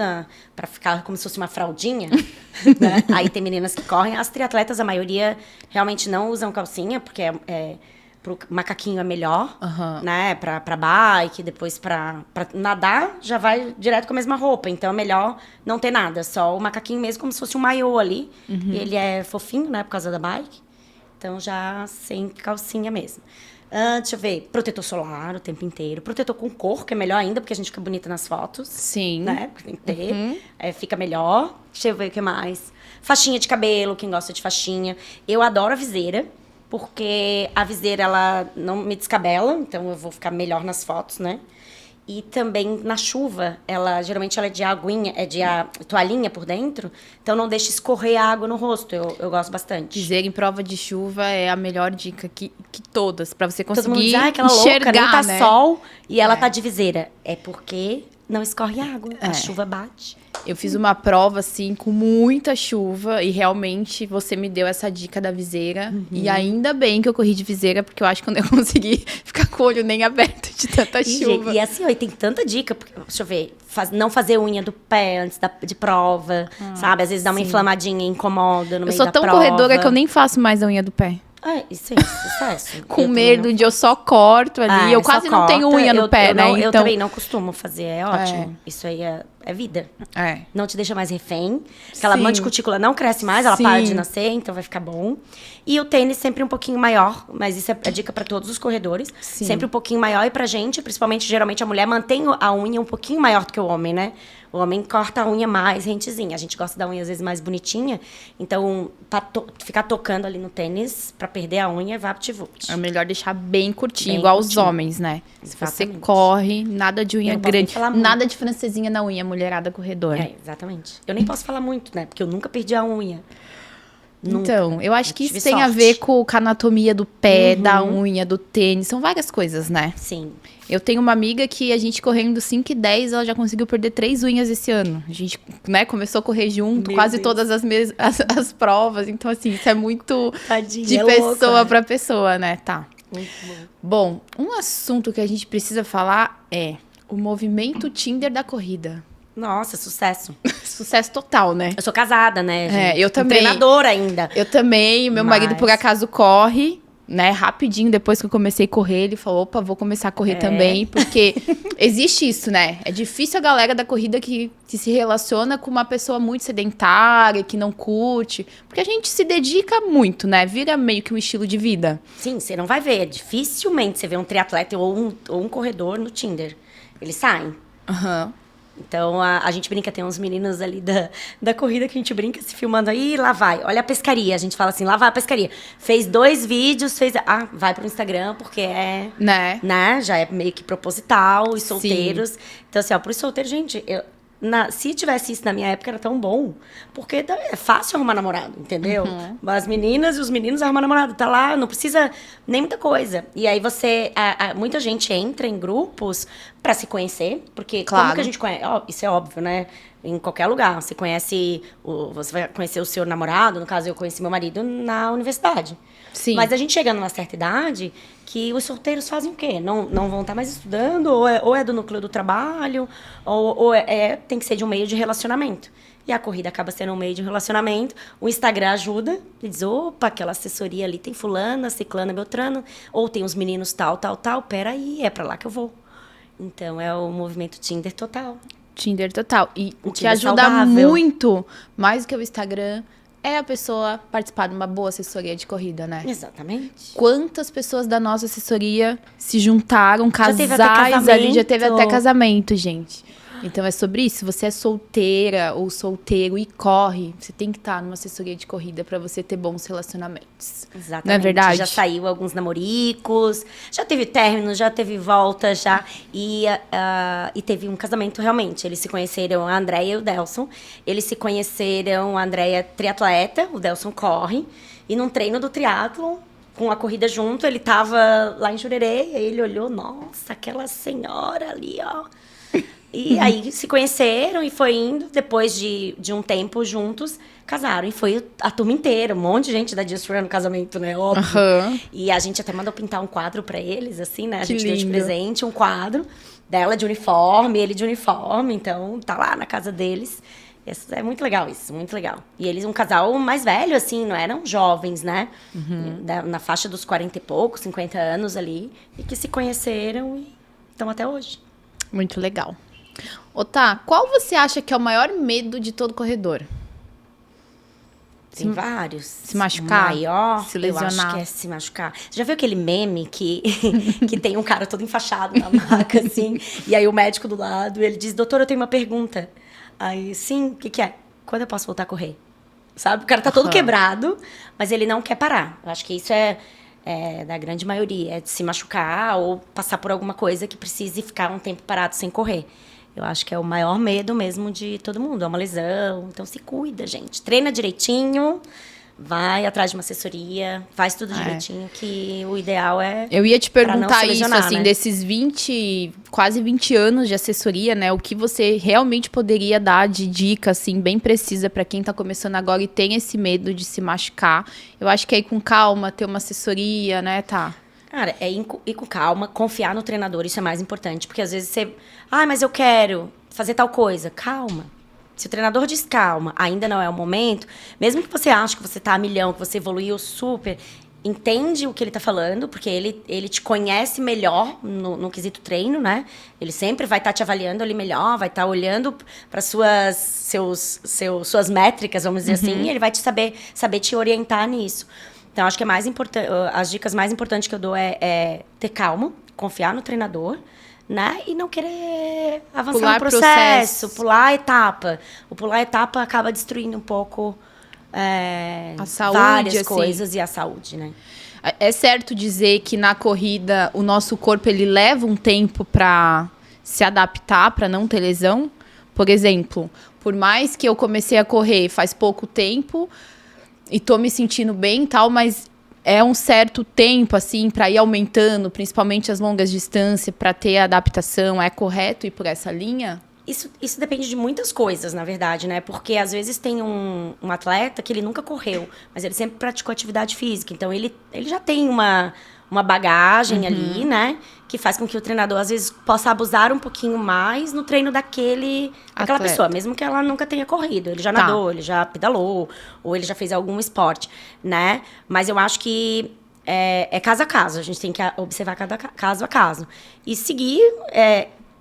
B: pra ficar como se fosse uma fraldinha. Né? Aí tem meninas que correm. As triatletas, a maioria, realmente não usam calcinha, porque pro macaquinho é melhor, né? Pra bike, depois pra nadar, já vai direto com a mesma roupa. Então, é melhor não ter nada. Só o macaquinho mesmo, como se fosse um maiô ali. E ele é fofinho, né? Por causa da bike. Então, já sem calcinha mesmo. Deixa eu ver. Protetor solar o tempo inteiro. Protetor com cor, que é melhor ainda, porque a gente fica bonita nas fotos.
A: Sim.
B: Né? Porque tem que ter. Fica melhor. Deixa eu ver o que mais. Faixinha de cabelo, quem gosta de faixinha. Eu adoro a viseira. Porque a viseira, ela não me descabela, então eu vou ficar melhor nas fotos, né? E também na chuva, geralmente ela é de aguinha, toalhinha por dentro, então não deixa escorrer a água no rosto, eu gosto bastante.
A: Viseira em prova de chuva é a melhor dica que todas, pra você conseguir
B: todo mundo diz, aquela
A: enxergar,
B: louca, nem tá
A: né?
B: sol e ela tá de viseira. É porque não escorre água, a chuva bate.
A: Eu fiz uma prova, assim, com muita chuva e realmente você me deu essa dica da viseira. E ainda bem que eu corri de viseira, porque eu acho que eu não ia conseguir ficar com o olho nem aberto de tanta chuva.
B: E assim, tem tanta dica. Deixa eu ver, não fazer unha do pé antes de prova, sabe? Às vezes dá uma inflamadinha e incomoda no meio da prova.
A: Eu sou tão corredora que eu nem faço mais a unha do pé.
B: Isso é sucesso.
A: Com medo de eu só corto ali. Eu quase não tenho unha no pé, né?
B: Eu também não costumo fazer, é ótimo. Isso aí é vida. Não te deixa mais refém. Aquela mandicutícula não cresce mais, ela para de nascer, então vai ficar bom. E o tênis sempre um pouquinho maior, mas isso é dica para todos os corredores.
A: Sim.
B: Sempre um pouquinho maior e pra gente, principalmente, geralmente a mulher mantém a unha um pouquinho maior do que o homem, né? O homem corta a unha mais rentezinha. A gente gosta da unha, às vezes, mais bonitinha. Então, ficar tocando ali no tênis, pra perder a unha, vapt-vupt.
A: É melhor deixar bem curtinho, igual os homens, né?
B: Exatamente.
A: Se você corre, nada de unha grande.
B: Nada
A: de francesinha na unha, mulherada corredora.
B: Exatamente. Eu nem posso falar muito, né? Porque eu nunca perdi a unha.
A: Então, eu acho que isso tem a ver com a anatomia do pé, da unha, do tênis. São várias coisas, né?
B: Sim.
A: Eu tenho uma amiga que a gente correndo 5 e 10, ela já conseguiu perder 3 unhas esse ano. A gente, né, começou a correr junto, quase todas as provas. Então, assim, isso é muito
B: Tadinha,
A: de pessoa pra pessoa, né? Tá.
B: Muito bom.
A: Bom, um assunto que a gente precisa falar é o movimento Tinder da corrida.
B: Nossa, sucesso.
A: Sucesso total, né?
B: Eu sou casada, né, gente?
A: Eu também.
B: Treinadora ainda.
A: Eu também. Meu marido, por acaso, corre, né? Rapidinho, depois que eu comecei a correr, ele falou, opa, vou começar a correr também. Porque existe isso, né? É difícil a galera da corrida que se relaciona com uma pessoa muito sedentária, que não curte. Porque a gente se dedica muito, né? Vira meio que um estilo de vida.
B: Sim, você não vai ver. Dificilmente você vê um triatleta ou um corredor no Tinder. Eles saem.
A: Aham.
B: Então, a gente brinca, tem uns meninos ali da corrida que a gente brinca se filmando aí, lá vai. Olha a pescaria, a gente fala assim, lá vai a pescaria. Fez 2 vídeos, vai pro Instagram, porque né? Já é meio que proposital, os solteiros. Sim. Então, assim, ó, pros solteiros, gente, se tivesse isso na minha época, era tão bom, porque é fácil arrumar namorado, entendeu? As meninas e os meninos arrumam namorado, tá lá, não precisa nem muita coisa. E aí muita gente entra em grupos pra se conhecer, porque como que a gente conhece? Isso é óbvio, né? Em qualquer lugar, você vai conhecer o seu namorado, no caso eu conheci meu marido na universidade.
A: Sim.
B: Mas a gente chega numa certa idade que os solteiros fazem o quê? Não vão estar mais estudando, ou é do núcleo do trabalho, ou tem que ser de um meio de relacionamento. E a corrida acaba sendo um meio de relacionamento. O Instagram ajuda, e diz, opa, aquela assessoria ali tem fulana, ciclana, beltrano, ou tem os meninos tal, peraí, é pra lá que eu vou. Então, é o movimento Tinder total.
A: Tinder total. E o que
B: Tinder
A: ajuda
B: saudável.
A: muito, mais do que o Instagram, é a pessoa participar de uma boa assessoria de corrida, né?
B: Exatamente.
A: Quantas pessoas da nossa assessoria se juntaram, casais ali, já teve até casamento, gente. Então é sobre isso. Se você é solteira ou solteiro e corre, você tem que estar numa assessoria de corrida para você ter bons relacionamentos.
B: Exatamente.
A: Não é verdade?
B: Já saiu alguns namoricos, já teve término, já teve volta, já. E teve um casamento realmente. Eles se conheceram, a Andréia e o Delson. Eles se conheceram, a Andréia triatleta, o Delson corre. E num treino do triatlon, com a corrida junto, ele tava lá em Jurerê, e aí ele olhou, nossa, aquela senhora ali, ó. E aí se conheceram e foi indo, depois de um tempo juntos, casaram. E foi a turma inteira, um monte de gente da Just Run no casamento, né? Óbvio. E a gente até mandou pintar um quadro pra eles, assim, né? A gente deu de presente um quadro dela de uniforme, ele de uniforme. Então, tá lá na casa deles. É muito legal isso, muito legal. E eles, um casal mais velho, assim, não eram jovens, né? Na faixa dos 40 e poucos, 50 anos ali. E que se conheceram e estão até hoje.
A: Muito legal. Tá, qual você acha que é o maior medo de todo corredor?
B: Tem vários.
A: Se machucar?
B: O maior,
A: se lesionar.
B: Eu acho que é se machucar. Você já viu aquele meme que tem um cara todo enfaixado na maca, assim, e aí o médico do lado, ele diz, doutor, eu tenho uma pergunta. Aí, sim, o que é? Quando eu posso voltar a correr? Sabe? O cara tá todo quebrado, mas ele não quer parar. Eu acho que isso é da grande maioria, é de se machucar ou passar por alguma coisa que precise ficar um tempo parado sem correr. Eu acho que é o maior medo mesmo de todo mundo, é uma lesão. Então se cuida, gente. Treina direitinho, vai atrás de uma assessoria, faz tudo direitinho, que o ideal é...
A: Eu ia te perguntar
B: lesionar,
A: isso, assim,
B: né?
A: Desses quase 20 anos de assessoria, né? O que você realmente poderia dar de dica, assim, bem precisa para quem tá começando agora e tem esse medo de se machucar. Eu acho que é ir com calma, ter uma assessoria, né, tá?
B: Cara, é ir com calma, confiar no treinador, isso é mais importante. Porque às vezes você... mas eu quero fazer tal coisa. Calma. Se o treinador diz calma, ainda não é o momento, mesmo que você ache que você tá a milhão, que você evoluiu super, entende o que ele tá falando, porque ele te conhece melhor no quesito treino, né? Ele sempre vai estar te avaliando ali melhor, vai estar olhando para suas métricas, vamos dizer assim, e ele vai saber te orientar nisso. Então, acho que é mais importante, as dicas mais importantes que eu dou é ter calma, confiar no treinador, né? E não querer avançar no processo, pular a etapa. O pular a etapa acaba destruindo um pouco
A: a saúde,
B: várias
A: assim,
B: coisas e a saúde, né?
A: É certo dizer que na corrida o nosso corpo ele leva um tempo para se adaptar, para não ter lesão? Por exemplo, por mais que eu comecei a correr faz pouco tempo e tô me sentindo bem e tal, mas é um certo tempo, assim, para ir aumentando, principalmente as longas distâncias, para ter a adaptação. É correto ir por essa linha?
B: Isso depende de muitas coisas, na verdade, né? Porque, às vezes, tem um atleta que ele nunca correu, mas ele sempre praticou atividade física. Então, ele já tem uma bagagem ali, né? Que faz com que o treinador, às vezes, possa abusar um pouquinho mais no treino daquela
A: Atleta.
B: pessoa, mesmo que ela nunca tenha corrido. Ele já nadou, ele já pedalou, ou ele já fez algum esporte, né? Mas eu acho que é caso a caso. A gente tem que observar cada caso a caso. E seguir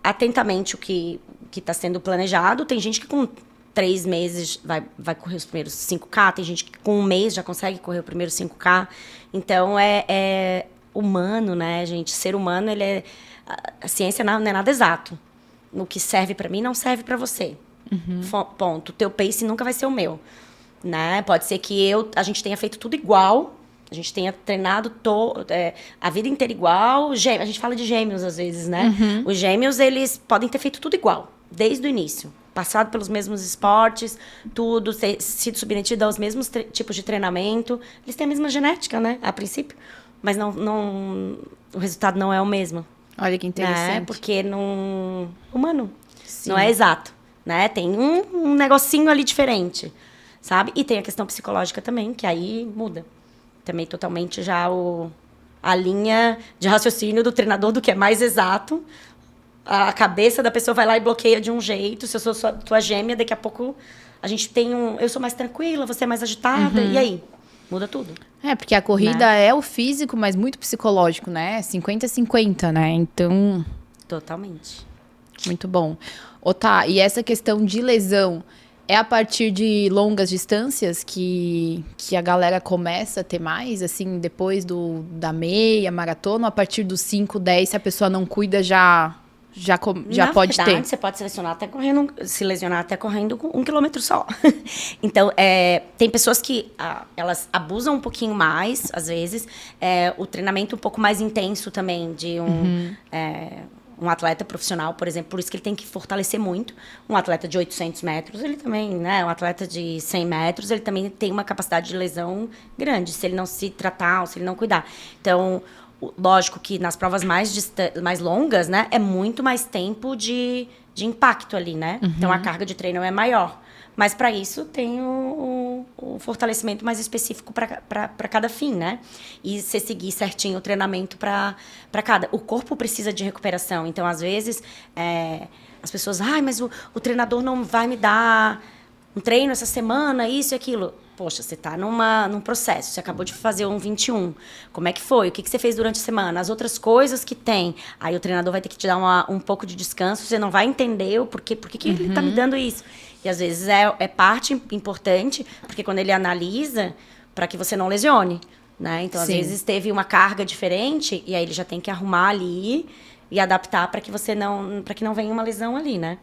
B: atentamente o que está sendo planejado. Tem gente que com 3 meses vai correr os primeiros 5K, tem gente que com 1 mês já consegue correr o primeiro 5K. Então, é humano, né, gente? Ser humano, a ciência não é nada exato. O que serve para mim não serve para você. Ponto. O teu pace nunca vai ser o meu, né? Pode ser que a gente tenha feito tudo igual, a gente tenha treinado a vida inteira igual. A gente fala de gêmeos às vezes, né? Os gêmeos, eles podem ter feito tudo igual, desde o início. Passado pelos mesmos esportes, tudo, sido submetido aos mesmos tipos de treinamento. Eles têm a mesma genética, né? A princípio. Mas o resultado não é o mesmo.
A: Olha que interessante.
B: Né? Porque humano não é exato. Né? Tem um negocinho ali diferente, sabe? E tem a questão psicológica também, que aí muda. Também totalmente já a linha de raciocínio do treinador do que é mais exato. A cabeça da pessoa vai lá e bloqueia de um jeito. Se eu sou tua gêmea, daqui a pouco a gente tem eu sou mais tranquila, você é mais agitada. E aí? Muda tudo.
A: Porque a corrida é o físico, mas muito psicológico, né? 50-50, né? Então...
B: Totalmente.
A: Muito bom. Tá, e essa questão de lesão é a partir de longas distâncias que a galera começa a ter mais, assim, depois da meia, maratona, ou a partir dos 5, 10, se a pessoa não cuida, já pode ter?
B: Você pode se lesionar até correndo com 1 quilômetro só. Então, tem pessoas que elas abusam um pouquinho mais, às vezes. O treinamento um pouco mais intenso também de um atleta profissional, por exemplo, por isso que ele tem que fortalecer muito. Um atleta de 800 metros, ele também, né? Um atleta de 100 metros, ele também tem uma capacidade de lesão grande, se ele não se tratar ou se ele não cuidar. Então, lógico que nas provas mais longas, né? É muito mais tempo de impacto ali, né? Então, a carga de treino é maior. Mas, para isso, tem o fortalecimento mais específico para cada fim, né? E você seguir certinho o treinamento para cada. O corpo precisa de recuperação. Então, às vezes, as pessoas... mas o treinador não vai me dar um treino essa semana, isso e aquilo. Poxa, você está num processo. Você acabou de fazer um 21. Como é que foi? O que você fez durante a semana? As outras coisas que tem. Aí, o treinador vai ter que te dar um pouco de descanso. Você não vai entender o porquê. Por que ele está me dando isso? E às vezes é parte importante, porque quando ele analisa, para que você não lesione, né? Então, às vezes teve uma carga diferente, e aí ele já tem que arrumar ali e adaptar para que não venha uma lesão ali, né?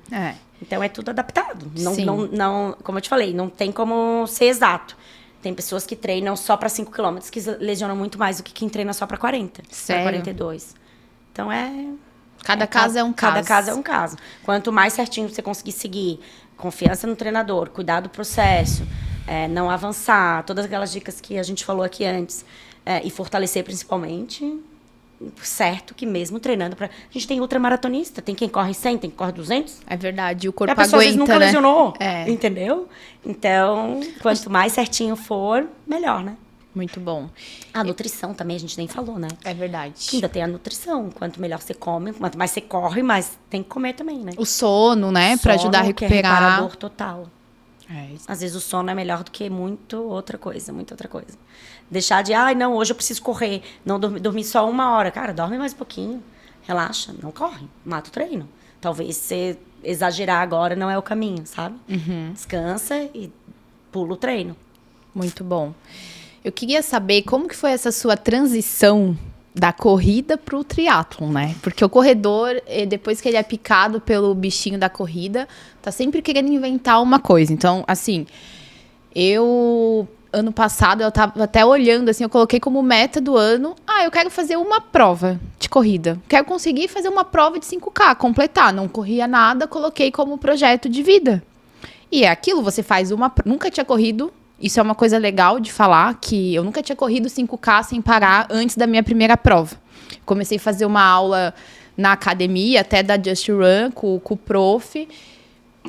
B: Então é tudo adaptado. Não, como eu te falei, não tem como ser exato. Tem pessoas que treinam só para 5 quilômetros que lesionam muito mais do que quem treina só para 40, para 42. Então
A: Cada caso é um caso.
B: Cada caso é um caso. Quanto mais certinho você conseguir seguir, confiança no treinador, cuidar do processo, não avançar, todas aquelas dicas que a gente falou aqui antes, e fortalecer principalmente, certo que mesmo treinando a gente tem ultramaratonista, tem quem corre 100, tem quem corre 200.
A: É verdade, o corpo
B: aguenta, a pessoa, às vezes, nunca lesionou, entendeu? Então, quanto mais certinho for, melhor, né?
A: Muito bom.
B: A nutrição também a gente nem falou, né?
A: É verdade.
B: Ainda tem a nutrição. Quanto melhor você come, quanto mais você corre, mais tem que comer também, né?
A: O sono, né? Pra ajudar a recuperar.
B: Que é reparador total.
A: Isso.
B: Às vezes o sono é melhor do que muita outra coisa. Deixar de, não, hoje eu preciso correr. Não dormir só 1 hora. Cara, dorme mais um pouquinho. Relaxa, não corre. Mata o treino. Talvez você exagerar agora não é o caminho, sabe? Descansa e pula o treino.
A: Muito bom. Eu queria saber como que foi essa sua transição da corrida para o triatlon, né? Porque o corredor, depois que ele é picado pelo bichinho da corrida, tá sempre querendo inventar uma coisa. Então, assim, ano passado, eu tava até olhando, assim, eu coloquei como meta do ano, eu quero fazer uma prova de corrida. Quero conseguir fazer uma prova de 5K, completar. Não corria nada, coloquei como projeto de vida. E é aquilo, você faz nunca tinha corrido. Isso é uma coisa legal de falar, que eu nunca tinha corrido 5K sem parar antes da minha primeira prova. Comecei a fazer uma aula na academia, até da Just Run, com o prof.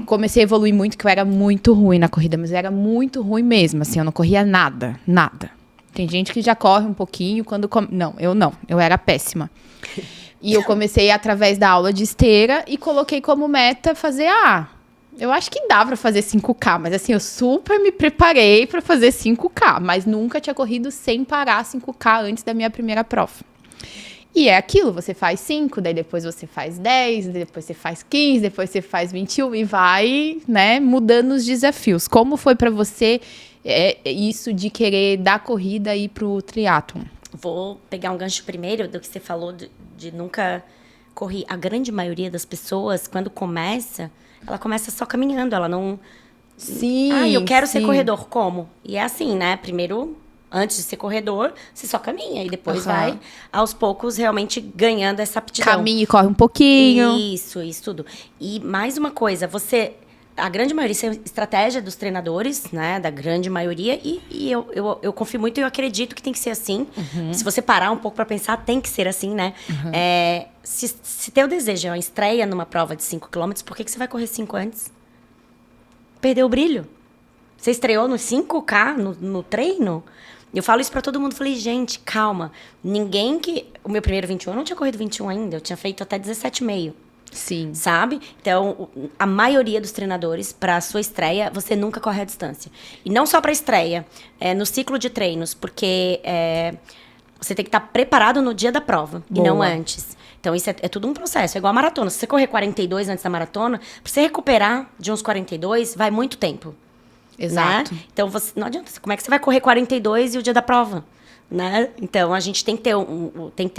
A: Comecei a evoluir muito, que eu era muito ruim na corrida, mas eu era muito ruim mesmo, assim, eu não corria nada. Tem gente que já corre um pouquinho quando... Não, eu era péssima. E eu comecei através da aula de esteira e coloquei como meta fazer eu acho que dá pra fazer 5K, mas assim, eu super me preparei pra fazer 5K, mas nunca tinha corrido sem parar 5K antes da minha primeira prova. E é aquilo, você faz 5, daí depois você faz 10, depois você faz 15, depois você faz 21 e vai, né, mudando os desafios. Como foi pra você isso de querer dar corrida e ir pro triatlon?
B: Vou pegar um gancho primeiro do que você falou de nunca correr. A grande maioria das pessoas, quando começa, ela começa só caminhando, ela não...
A: Sim,
B: eu quero ser corredor, como? E é assim, né? Primeiro, antes de ser corredor, você só caminha. E depois vai, aos poucos, realmente ganhando essa aptidão.
A: Caminha e corre um pouquinho.
B: Isso tudo. E mais uma coisa, a grande maioria, isso é estratégia dos treinadores, né? Da grande maioria. E eu confio muito e eu acredito que tem que ser assim. Se você parar um pouco para pensar, tem que ser assim, né? Se teu desejo é uma estreia numa prova de 5 km, por que você vai correr 5 antes? Perdeu o brilho. Você estreou no 5K, no treino? Eu falo isso para todo mundo. Falei, gente, calma. O meu primeiro 21, eu não tinha corrido 21 ainda. Eu tinha feito até 17,5.
A: Sim.
B: Sabe? Então, a maioria dos treinadores, para a sua estreia, você nunca corre a distância. E não só para estreia, no ciclo de treinos, porque você tem que estar preparado no dia da prova e não antes. Então, isso é tudo um processo. É igual a maratona. Se você correr 42 antes da maratona, para você recuperar de uns 42, vai muito tempo.
A: Exato.
B: Né? Então, não adianta. Como é que você vai correr 42 e o dia da prova? Né? Então, a gente tem que ter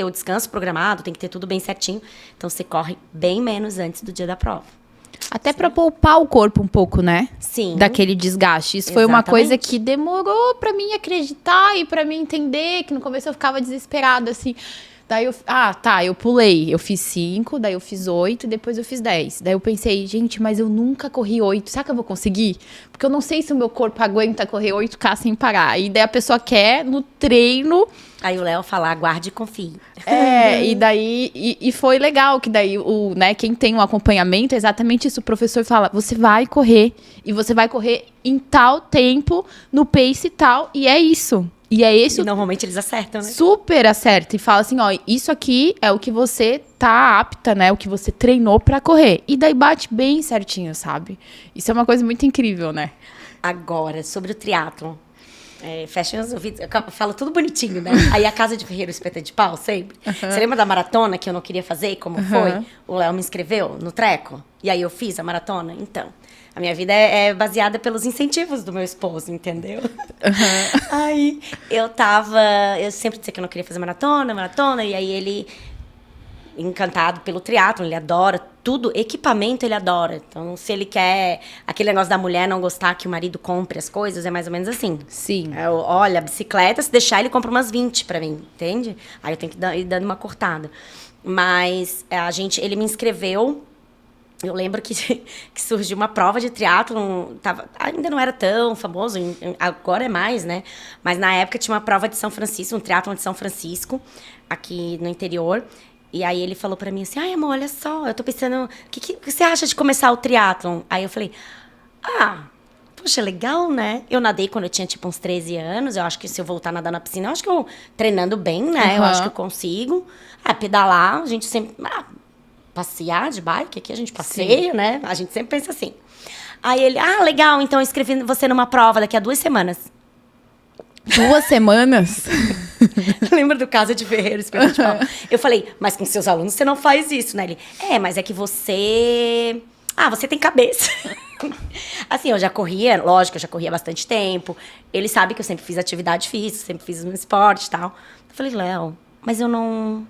B: o descanso programado, tem que ter tudo bem certinho. Então, você corre bem menos antes do dia da prova.
A: Até para poupar o corpo um pouco, né?
B: Sim.
A: Daquele desgaste. Isso foi uma coisa que demorou para mim acreditar e para mim entender, que no começo eu ficava desesperada, assim... Daí eu pulei. Eu fiz 5, daí eu fiz 8, depois eu fiz 10. Daí eu pensei, gente, mas eu nunca corri 8. Será que eu vou conseguir? Porque eu não sei se o meu corpo aguenta correr 8K sem parar. E daí a pessoa quer, no treino...
B: Aí o Léo fala, aguarde e confie.
A: E daí... E foi legal, que daí, quem tem um acompanhamento, é exatamente isso. O professor fala, você vai correr. E você vai correr em tal tempo, no pace e tal. E é isso. E é esse.
B: E normalmente eles acertam, né?
A: Super acerta. E fala assim, isso aqui é o que você tá apta, né? O que você treinou pra correr. E daí bate bem certinho, sabe? Isso é uma coisa muito incrível, né?
B: Agora, sobre o triatlon. Fechem os ouvidos. Eu falo tudo bonitinho, né? Aí a casa de ferreiro espeta de pau, sempre. Você lembra da maratona que eu não queria fazer e como foi? O Léo me inscreveu no treco. E aí eu fiz a maratona. Então... A minha vida é baseada pelos incentivos do meu esposo, entendeu? Aí eu sempre disse que eu não queria fazer maratona, e aí ele, encantado pelo triatlon, ele adora tudo, equipamento ele adora. Então, se ele quer aquele negócio da mulher não gostar que o marido compre as coisas, é mais ou menos assim.
A: Sim.
B: Olha, a bicicleta, se deixar, ele compra umas 20 pra mim, entende? Aí eu tenho que ir dando uma cortada. Mas ele me inscreveu. Eu lembro que surgiu uma prova de triatlon, ainda não era tão famoso, agora é mais, né? Mas na época tinha uma prova de São Francisco, um triatlon de São Francisco, aqui no interior. E aí ele falou pra mim assim, amor, olha só, eu tô pensando, o que você acha de começar o triatlon? Aí eu falei, poxa, legal, né? Eu nadei quando eu tinha, tipo, uns 13 anos. Eu acho que se eu voltar a nadar na piscina, eu acho que eu treinando bem, né? Eu acho que eu consigo. Pedalar, a gente sempre... passear de bike, aqui a gente passeia, né? A gente sempre pensa assim. Aí ele, legal, então eu inscrevi você numa prova daqui a 2 semanas.
A: 2 semanas?
B: Lembra do Casa de Ferreiro, espeta de pau? Eu falei, mas com seus alunos você não faz isso, né? Ele, mas é que você... você tem cabeça. Assim, eu já corria, lógico, eu já corria há bastante tempo. Ele sabe que eu sempre fiz atividade física, sempre fiz um esporte e tal. Eu falei, Léo, mas eu não...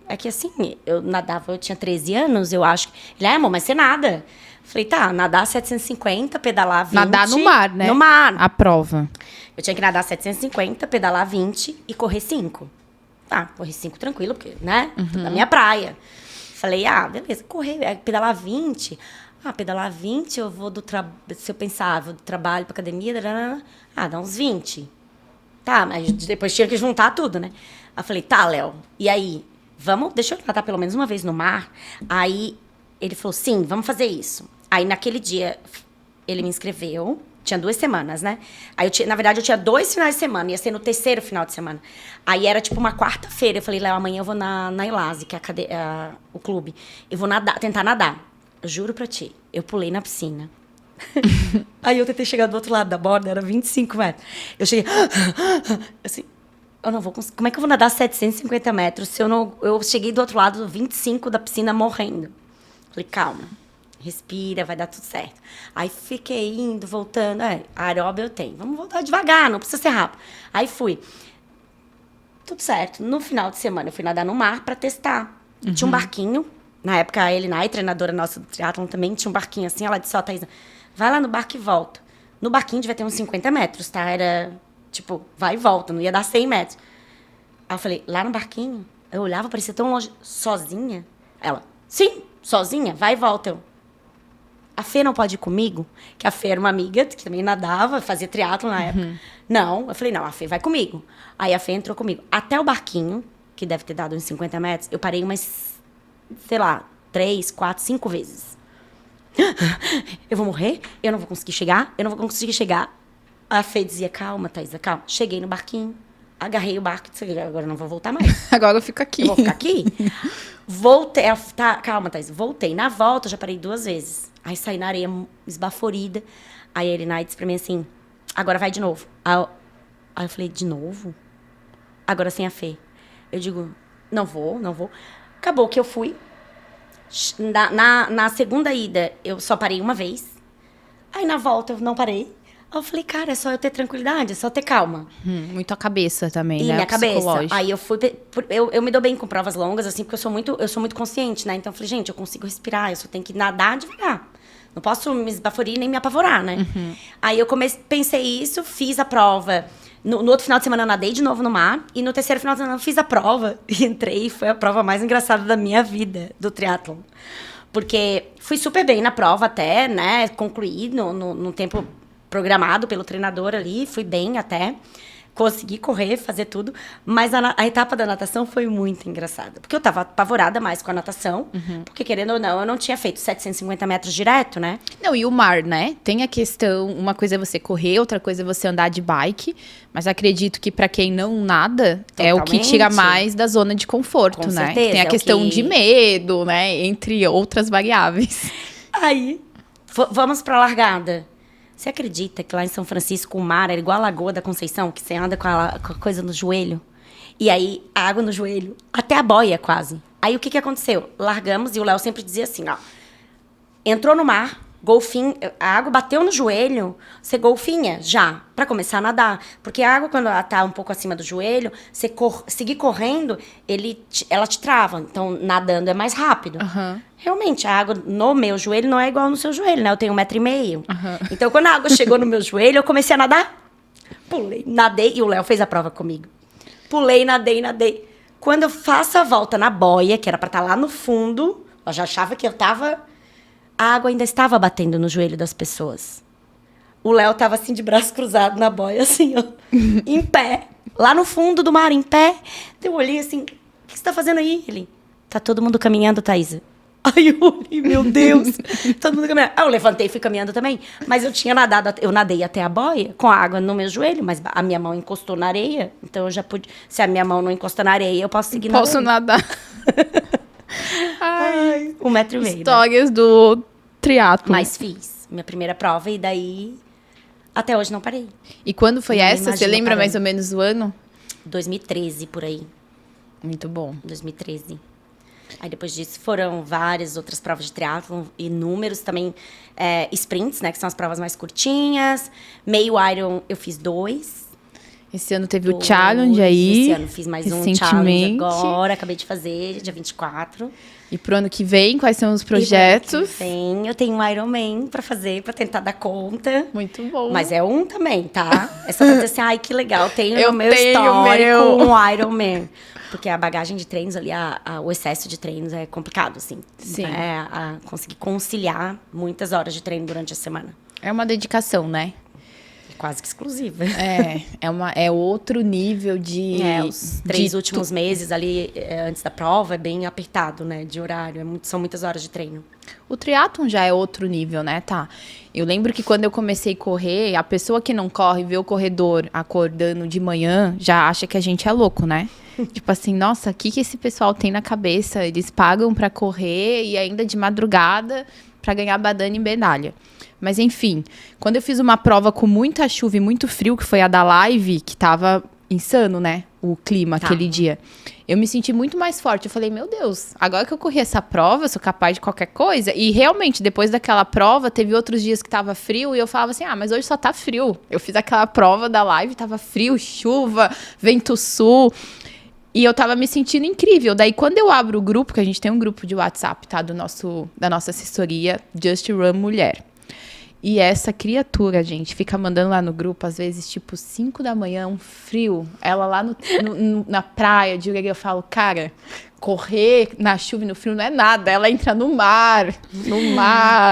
B: É que assim, eu nadava, eu tinha 13 anos, eu acho. Ele, amor, mas você nada. Falei, tá, nadar 750, pedalar 20.
A: Nadar no mar, né?
B: No mar.
A: A prova.
B: Eu tinha que nadar 750, pedalar 20 e correr 5. Correr 5 tranquilo, porque, né? Da minha praia. Falei, beleza, pedalar 20. Pedalar 20, eu vou se eu pensar, vou do trabalho pra academia, dá uns 20. Tá, mas depois tinha que juntar tudo, né? Aí eu falei, tá, Léo, e aí? Deixa eu nadar pelo menos uma vez no mar. Aí ele falou, sim, vamos fazer isso. Aí naquele dia ele me inscreveu, Tinha 2 semanas, né? Aí, na verdade, eu tinha 2 finais de semana. Ia ser no 3º final de semana. Aí, era tipo uma quarta-feira. Eu falei, Léo, amanhã eu vou na Elase, que é o clube. Eu vou tentar nadar. Eu juro pra ti. Eu pulei na piscina. Aí, eu tentei chegar do outro lado da borda. Era 25 metros. Eu cheguei... assim, eu não vou conseguir. Como é que eu vou nadar 750 metros se eu não... Eu cheguei do outro lado, 25 da piscina, morrendo. Falei, calma. Respira, vai dar tudo certo. Aí fiquei indo, voltando. Aeróbio eu tenho. Vamos voltar devagar, não precisa ser rápido. Aí fui. Tudo certo. No final de semana, eu fui nadar no mar pra testar. Tinha um barquinho. Na época, a Elinai, treinadora nossa do triatlon, também tinha um barquinho assim. Ela disse, Thaís, vai lá no barco e volta. No barquinho devia ter uns 50 metros, tá? Era, tipo, vai e volta. Não ia dar 100 metros. Aí eu falei, lá no barquinho? Eu olhava, parecia tão longe. Sozinha? Ela, sim, sozinha. Vai e volta. A Fê não pode ir comigo? Que a Fê era uma amiga que também nadava, fazia triatlo na época. Não, eu falei, não, a Fê vai comigo. Aí a Fê entrou comigo. Até o barquinho, que deve ter dado uns 50 metros, eu parei umas, sei lá, 3, 4, 5 vezes. Eu vou morrer? Eu não vou conseguir chegar? Eu não vou conseguir chegar. A Fê dizia, calma, Thaisa, calma. Cheguei no barquinho, agarrei o barco e disse, agora eu não vou voltar mais.
A: Agora eu fico aqui.
B: Eu vou ficar aqui? Voltei, calma, Thaisa, voltei. Na volta, eu já parei 2 vezes. Aí saí na areia, esbaforida. Aí a Elinai disse pra mim assim, agora vai de novo. Aí eu falei, de novo? Agora sem a Fê. Eu digo, não vou. Acabou que eu fui. Na segunda ida, eu só parei uma vez. Aí na volta, eu não parei. Aí eu falei, cara, é só eu ter tranquilidade, é só ter calma.
A: Muito a cabeça também,
B: e
A: né?
B: Minha cabeça. Aí eu fui... Eu me dou bem com provas longas, assim, porque eu sou muito consciente, né? Então eu falei, gente, eu consigo respirar, eu só tenho que nadar devagar. Não posso me esbaforir nem me apavorar, né? Aí eu pensei isso, fiz a prova. No outro final de semana eu nadei de novo no mar. E no 3º final de semana eu fiz a prova. E entrei, foi a prova mais engraçada da minha vida, do triatlon. Porque fui super bem na prova até, né? Concluí no tempo programado pelo treinador ali. Fui bem até. Consegui correr, fazer tudo. Mas a etapa da natação foi muito engraçada. Porque eu tava apavorada mais com a natação. Porque, querendo ou não, eu não tinha feito 750 metros direto, né?
A: Não, e o mar, né? Tem a questão, uma coisa é você correr, outra coisa é você andar de bike. Mas acredito que pra quem não nada, é o que tira mais da zona de conforto,
B: Com
A: né?
B: certeza,
A: Tem a questão de medo, né? Entre outras variáveis.
B: Aí, vamos pra largada. Você acredita que lá em São Francisco o mar era igual a Lagoa da Conceição, que você anda com a coisa no joelho? E aí, a água no joelho, até a boia quase. Aí, o que aconteceu? Largamos e o Léo sempre dizia assim, ó. Entrou no mar, golfinho, a água bateu no joelho, você golfinha já, pra começar a nadar. Porque a água, quando ela tá um pouco acima do joelho, você seguir correndo, ela te trava. Então, nadando é mais rápido. Realmente, a água no meu joelho não é igual no seu joelho, né? Eu tenho 1,5 m. Então, quando a água chegou no meu joelho, eu comecei a nadar. Pulei, nadei, e o Léo fez a prova comigo. Pulei, nadei. Quando eu faço a volta na boia, que era pra estar lá no fundo, eu já achava que eu tava... A água ainda estava batendo no joelho das pessoas. O Léo tava assim, de braço cruzado na boia, assim, ó. Em pé. Lá no fundo do mar, em pé. Eu olhei assim, o que você tá fazendo aí? Ele, tá todo mundo caminhando, Thaisa. Aí eu olhei, meu Deus. Todo mundo caminhando. Aí eu levantei e fui caminhando também. Mas eu tinha nadado, eu nadei até a boia, com a água no meu joelho, mas a minha mão encostou na areia. Então eu já pude... Se a minha mão não encostar na areia, eu posso seguir nadando.
A: Posso nadar. Ai,
B: 1,5 m.
A: Histórias do triatlo.
B: Mas fiz minha primeira prova e daí até hoje não parei.
A: E quando foi essa? Você lembra
B: parando.
A: mais ou menos o ano?
B: 2013, por aí.
A: Muito bom.
B: 2013. Aí depois disso foram várias outras provas de triatlon, inúmeros também sprints, né, que são as provas mais curtinhas. Meio Iron eu fiz 2.
A: Esse ano teve o challenge aí.
B: Esse ano fiz mais um challenge agora, acabei de fazer, dia 24.
A: E pro ano que vem, quais são os projetos?
B: Eu tenho um Ironman pra fazer, pra tentar dar conta.
A: Muito bom.
B: Mas é um também, tá? É só pra dizer assim, ai, que legal, tenho
A: Eu
B: no meu
A: tenho
B: histórico um Ironman. Porque a bagagem de treinos ali, o excesso de treinos é complicado, assim.
A: Sim.
B: Conseguir conciliar muitas horas de treino durante a semana.
A: É uma dedicação, né?
B: quase que exclusiva.
A: É outro nível de...
B: Os 3 últimos meses ali, antes da prova, é bem apertado, né, de horário. São muitas horas de treino.
A: O triatlon já é outro nível, né, tá? Eu lembro que quando eu comecei a correr, a pessoa que não corre, vê o corredor acordando de manhã, já acha que a gente é louco, né? Tipo assim, nossa, o que esse pessoal tem na cabeça? Eles pagam pra correr e ainda de madrugada pra ganhar badana e medalha. Mas enfim, quando eu fiz uma prova com muita chuva e muito frio, que foi a da live, que tava insano, né? O clima aquele dia. Eu me senti muito mais forte. Eu falei, meu Deus, agora que eu corri essa prova, eu sou capaz de qualquer coisa. E realmente, depois daquela prova, teve outros dias que tava frio e eu falava assim, mas hoje só tá frio. Eu fiz aquela prova da live, tava frio, chuva, vento sul. E eu tava me sentindo incrível. Daí, quando eu abro o grupo, que a gente tem um grupo de WhatsApp, tá? Da nossa assessoria, Just Run Mulher. E essa criatura, gente, fica mandando lá no grupo, às vezes, tipo, 5 da manhã, um frio. Ela lá na praia de Uruguai, eu falo, cara, correr na chuva e no frio não é nada. Ela entra no mar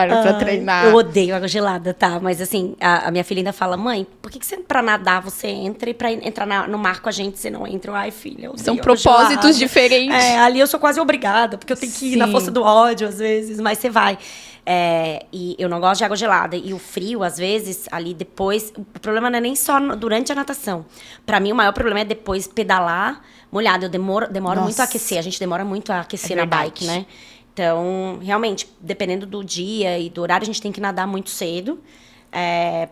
A: pra treinar.
B: Eu odeio água gelada, tá? Mas assim, a minha filha ainda fala, mãe, por que você, pra nadar, você entra e pra entrar no mar com a gente, você não entra? Ai, filha, eu odeio
A: São propósitos
B: gelada.
A: Diferentes.
B: Ali eu sou quase obrigada, porque eu tenho que ir na força do ódio, às vezes, mas você vai. E eu não gosto de água gelada. E o frio, às vezes, ali depois... O problema não é nem só durante a natação. Pra mim, o maior problema é depois pedalar molhado. Eu demoro muito a aquecer. A gente demora muito a aquecer na bike, né? Então, realmente, dependendo do dia e do horário, a gente tem que nadar muito cedo.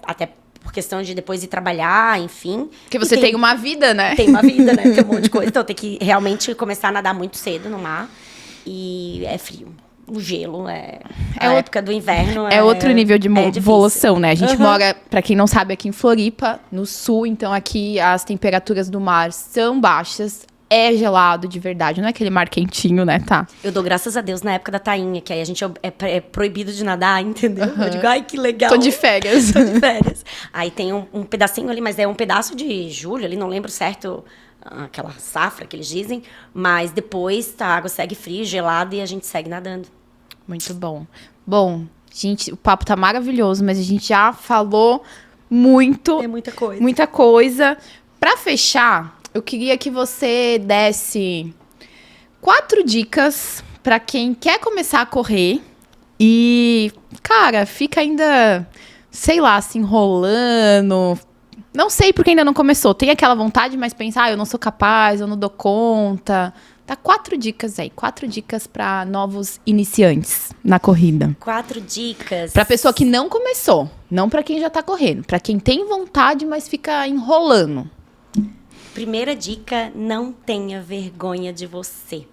B: Até por questão de depois ir trabalhar, enfim.
A: Porque você tem uma vida, né?
B: Tem uma vida, né? Tem um monte de coisa. Então, tem que realmente começar a nadar muito cedo no mar. E é frio. O gelo época do inverno.
A: É outro nível de evolução, né? A gente mora, pra quem não sabe, aqui em Floripa, no sul. Então, aqui as temperaturas do mar são baixas. É gelado de verdade. Não é aquele mar quentinho, né? Tá.
B: Eu dou graças a Deus na época da tainha, que aí a gente é proibido de nadar, entendeu? Eu digo, ai, que legal.
A: Tô de férias.
B: Tô de férias. Aí tem um pedacinho ali, mas é um pedaço de julho ali, não lembro certo... Aquela safra que eles dizem, mas depois a água segue fria, gelada e a gente segue nadando.
A: Muito bom. Bom, gente, o papo tá maravilhoso, mas a gente já falou muito.
B: É muita coisa.
A: Muita coisa. Pra fechar, eu queria que você desse 4 dicas pra quem quer começar a correr e, cara, fica ainda, sei lá, se enrolando. Não sei porque ainda não começou. Tem aquela vontade, mas pensar, eu não sou capaz, eu não dou conta. Dá 4 dicas aí. 4 dicas para novos iniciantes na corrida.
B: 4 dicas.
A: Pra pessoa que não começou. Não pra quem já tá correndo. Pra quem tem vontade, mas fica enrolando.
B: Primeira dica, não tenha vergonha de você.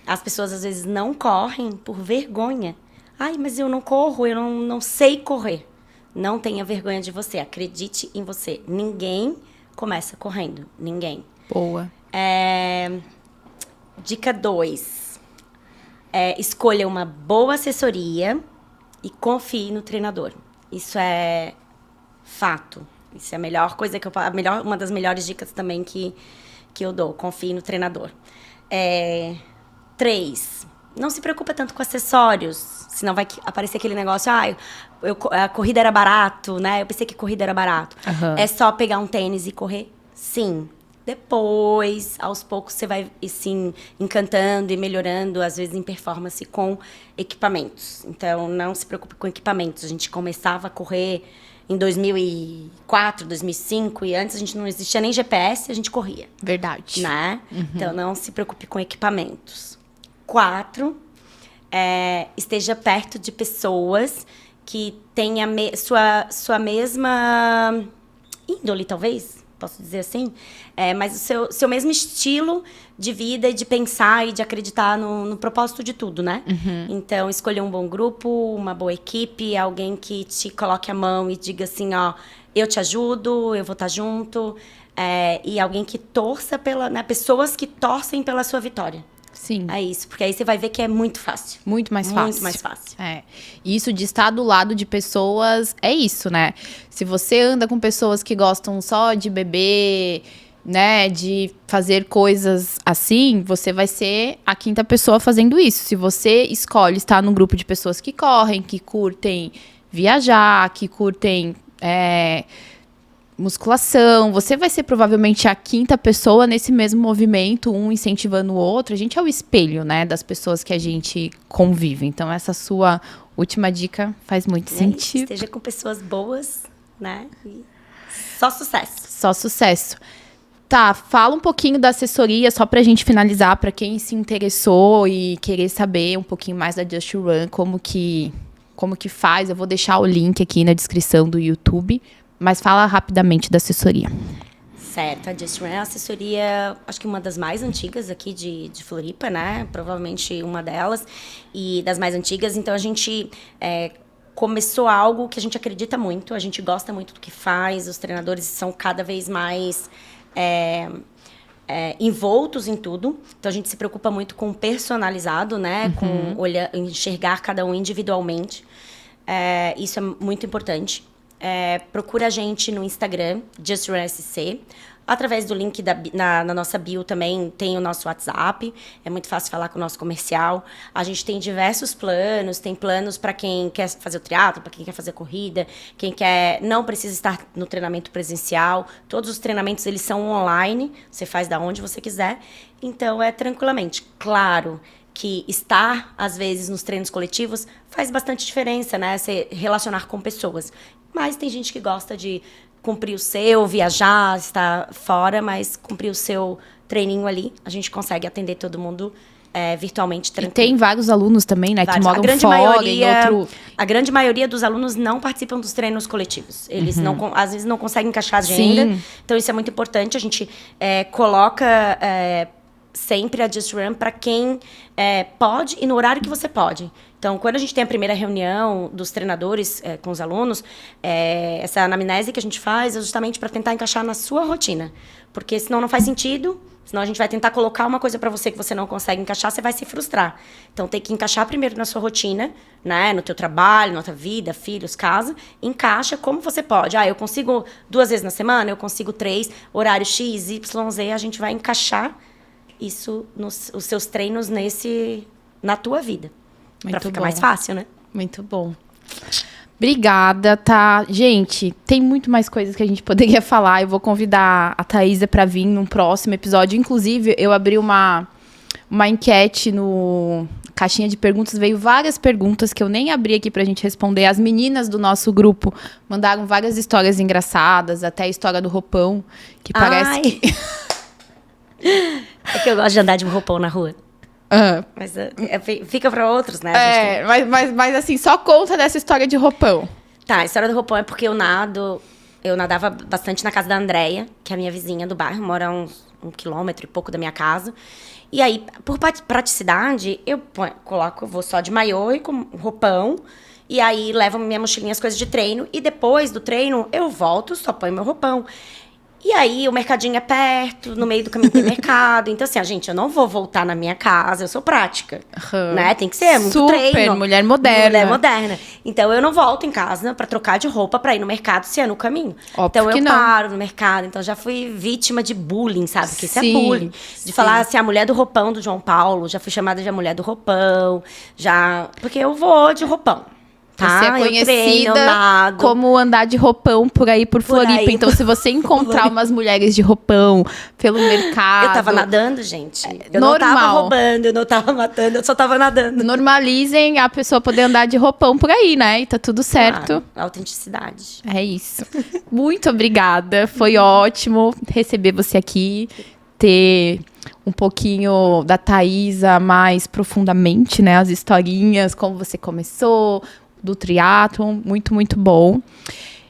B: As pessoas às vezes não correm por vergonha. Ai, mas eu não corro, eu não sei correr. Não tenha vergonha de você, acredite em você. Ninguém começa correndo, ninguém.
A: Boa.
B: Dica 2. Escolha uma boa assessoria e confie no treinador. Isso é fato. Isso é a melhor coisa que uma das melhores dicas também que eu dou. Confie no treinador. 3. Não se preocupa tanto com acessórios, senão vai aparecer aquele negócio, a corrida era barato, né? Eu pensei que corrida era barato.
A: Uhum.
B: É só pegar um tênis e correr? Sim. Depois, aos poucos, você vai se encantando e melhorando, às vezes, em performance com equipamentos. Então, não se preocupe com equipamentos. A gente começava a correr em 2004, 2005, e antes a gente não existia nem GPS, a gente corria.
A: Verdade.
B: Né? Uhum. Então, não se preocupe com equipamentos. 4, esteja perto de pessoas que têm sua mesma índole, talvez, posso dizer assim, mas o seu mesmo estilo de vida e de pensar e de acreditar no propósito de tudo, né? Uhum. Então, escolher um bom grupo, uma boa equipe, alguém que te coloque a mão e diga assim, eu te ajudo, eu vou estar junto, e alguém que torça pessoas que torcem pela sua vitória.
A: Sim.
B: É isso, porque aí você vai ver que é muito fácil.
A: Muito mais fácil.
B: Muito mais fácil.
A: E isso de estar do lado de pessoas, é isso, né? Se você anda com pessoas que gostam só de beber, né, de fazer coisas assim, você vai ser a 5ª pessoa fazendo isso. Se você escolhe estar num grupo de pessoas que correm, que curtem viajar, que curtem musculação. Você vai ser provavelmente a 5ª pessoa nesse mesmo movimento, um incentivando o outro. A gente é o espelho, né, das pessoas que a gente convive. Então, essa sua última dica faz muito sentido.
B: Esteja com pessoas boas, né? E só sucesso.
A: Só sucesso. Tá, fala um pouquinho da assessoria, só pra gente finalizar, pra quem se interessou e querer saber um pouquinho mais da Just Run, como que faz. Eu vou deixar o link aqui na descrição do YouTube, mas fala rapidamente da assessoria.
B: Certo, a Just Run é a assessoria, acho que uma das mais antigas aqui de Floripa, né? Provavelmente uma delas, e das mais antigas. Então, a gente começou algo que a gente acredita muito, a gente gosta muito do que faz, os treinadores são cada vez mais envoltos em tudo. Então, a gente se preocupa muito com o personalizado, né? Com enxergar cada um individualmente. Isso é muito importante. Procura a gente no Instagram, JustRunSC. Através do link na nossa bio também tem o nosso WhatsApp. É muito fácil falar com o nosso comercial. A gente tem diversos planos. Tem planos para quem quer fazer o triatlo, para quem quer fazer corrida, quem não precisa estar no treinamento presencial. Todos os treinamentos eles são online. Você faz da onde você quiser. Então, tranquilamente. Claro que estar, às vezes, nos treinos coletivos faz bastante diferença, né? Se relacionar com pessoas. Mas tem gente que gosta de cumprir o seu, viajar, estar fora, mas cumprir o seu treininho ali, a gente consegue atender todo mundo virtualmente tranquilo.
A: E tem vários alunos também, né, que moram fora em outro...
B: A grande maioria dos alunos não participam dos treinos coletivos. Eles às vezes não conseguem encaixar a agenda. Sim. Então, isso é muito importante. A gente coloca sempre a Just Run para quem pode e no horário que você pode. Então, quando a gente tem a primeira reunião dos treinadores com os alunos, essa anamnese que a gente faz é justamente para tentar encaixar na sua rotina. Porque senão não faz sentido, senão a gente vai tentar colocar uma coisa para você que você não consegue encaixar, você vai se frustrar. Então, tem que encaixar primeiro na sua rotina, né? No teu trabalho, na tua vida, filhos, casa. Encaixa como você pode. Eu consigo 2 vezes na semana, eu consigo 3, horário X, Y, Z, a gente vai encaixar isso os seus treinos na tua vida. Para ficar mais fácil, né?
A: Muito bom. Obrigada, tá? Gente, tem muito mais coisas que a gente poderia falar. Eu vou convidar a Thaisa para vir num próximo episódio. Inclusive, eu abri uma enquete no caixinha de perguntas. Veio várias perguntas que eu nem abri aqui pra gente responder. As meninas do nosso grupo mandaram várias histórias engraçadas, até a história do roupão, que parece que...
B: É que eu gosto de andar de roupão na rua. Mas fica para outros, né?
A: Mas assim, só conta dessa história de roupão.
B: Tá, a história do roupão é porque eu nadava bastante na casa da Andréia, que é a minha vizinha do bairro, mora a 1 quilômetro e pouco da minha casa. E aí, por praticidade, eu vou só de maiô e com roupão, e aí levo minha mochilinha, as coisas de treino, e depois do treino eu volto, só ponho meu roupão. E aí, o mercadinho é perto, no meio do caminho tem mercado. Então, assim, gente, eu não vou voltar na minha casa, eu sou prática, né? Tem que ser muito treino.
A: Super, mulher moderna.
B: Mulher moderna. Então, eu não volto em casa pra trocar de roupa pra ir no mercado se é no caminho.
A: Óbvio
B: então, eu
A: não.
B: paro no mercado. Então, já fui vítima de bullying, sabe? Porque isso é bullying.
A: Sim.
B: De falar assim, a mulher do roupão do João Paulo. Já fui chamada de a mulher do roupão. Porque eu vou de roupão.
A: Você é conhecida como andar de roupão por aí, por Floripa. Então, se você encontrar umas mulheres de roupão pelo mercado...
B: Eu tava nadando, gente. Eu não tava roubando, eu não tava matando, eu só tava nadando.
A: Normalizem a pessoa poder andar de roupão por aí, né? E tá tudo certo.
B: Claro, autenticidade.
A: É isso. Muito obrigada. Foi ótimo receber você aqui. Ter um pouquinho da Thaisa mais profundamente, né? As historinhas, como você começou... do triatlon, muito, muito bom.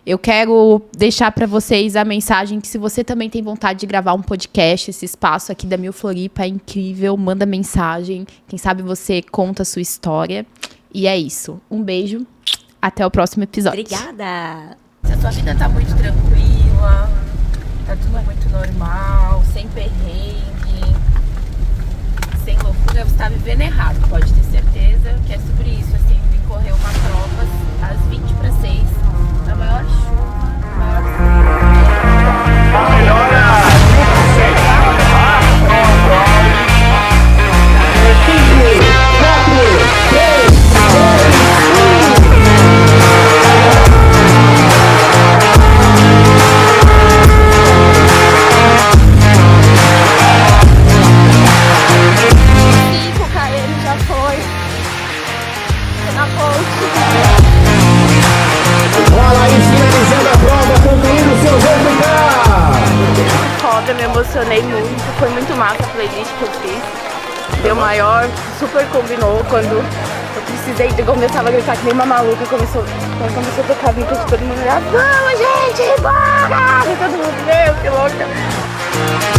A: Eu quero deixar para vocês a mensagem que se você também tem vontade de gravar um podcast, esse espaço aqui da Mil Floripa é incrível, manda mensagem, quem sabe você conta a sua história. E é isso. Um beijo, até o próximo episódio.
B: Obrigada!
A: Se a sua vida tá muito tranquila, tá tudo muito normal, sem perrengue, sem loucura, você tá vivendo errado, pode ter certeza que é sobre isso, assim. Correu uma prova às 5:50, na maior chuva, maior frio.
C: animada, me emocionei muito. Foi muito massa a playlist que eu fiz. Deu maior, super combinou quando eu precisei de começar a gritar que nem uma maluca. Quando começou a tocar Vintage, todo mundo olhava, vamos gente, bora! E todo mundo, meu, que louca!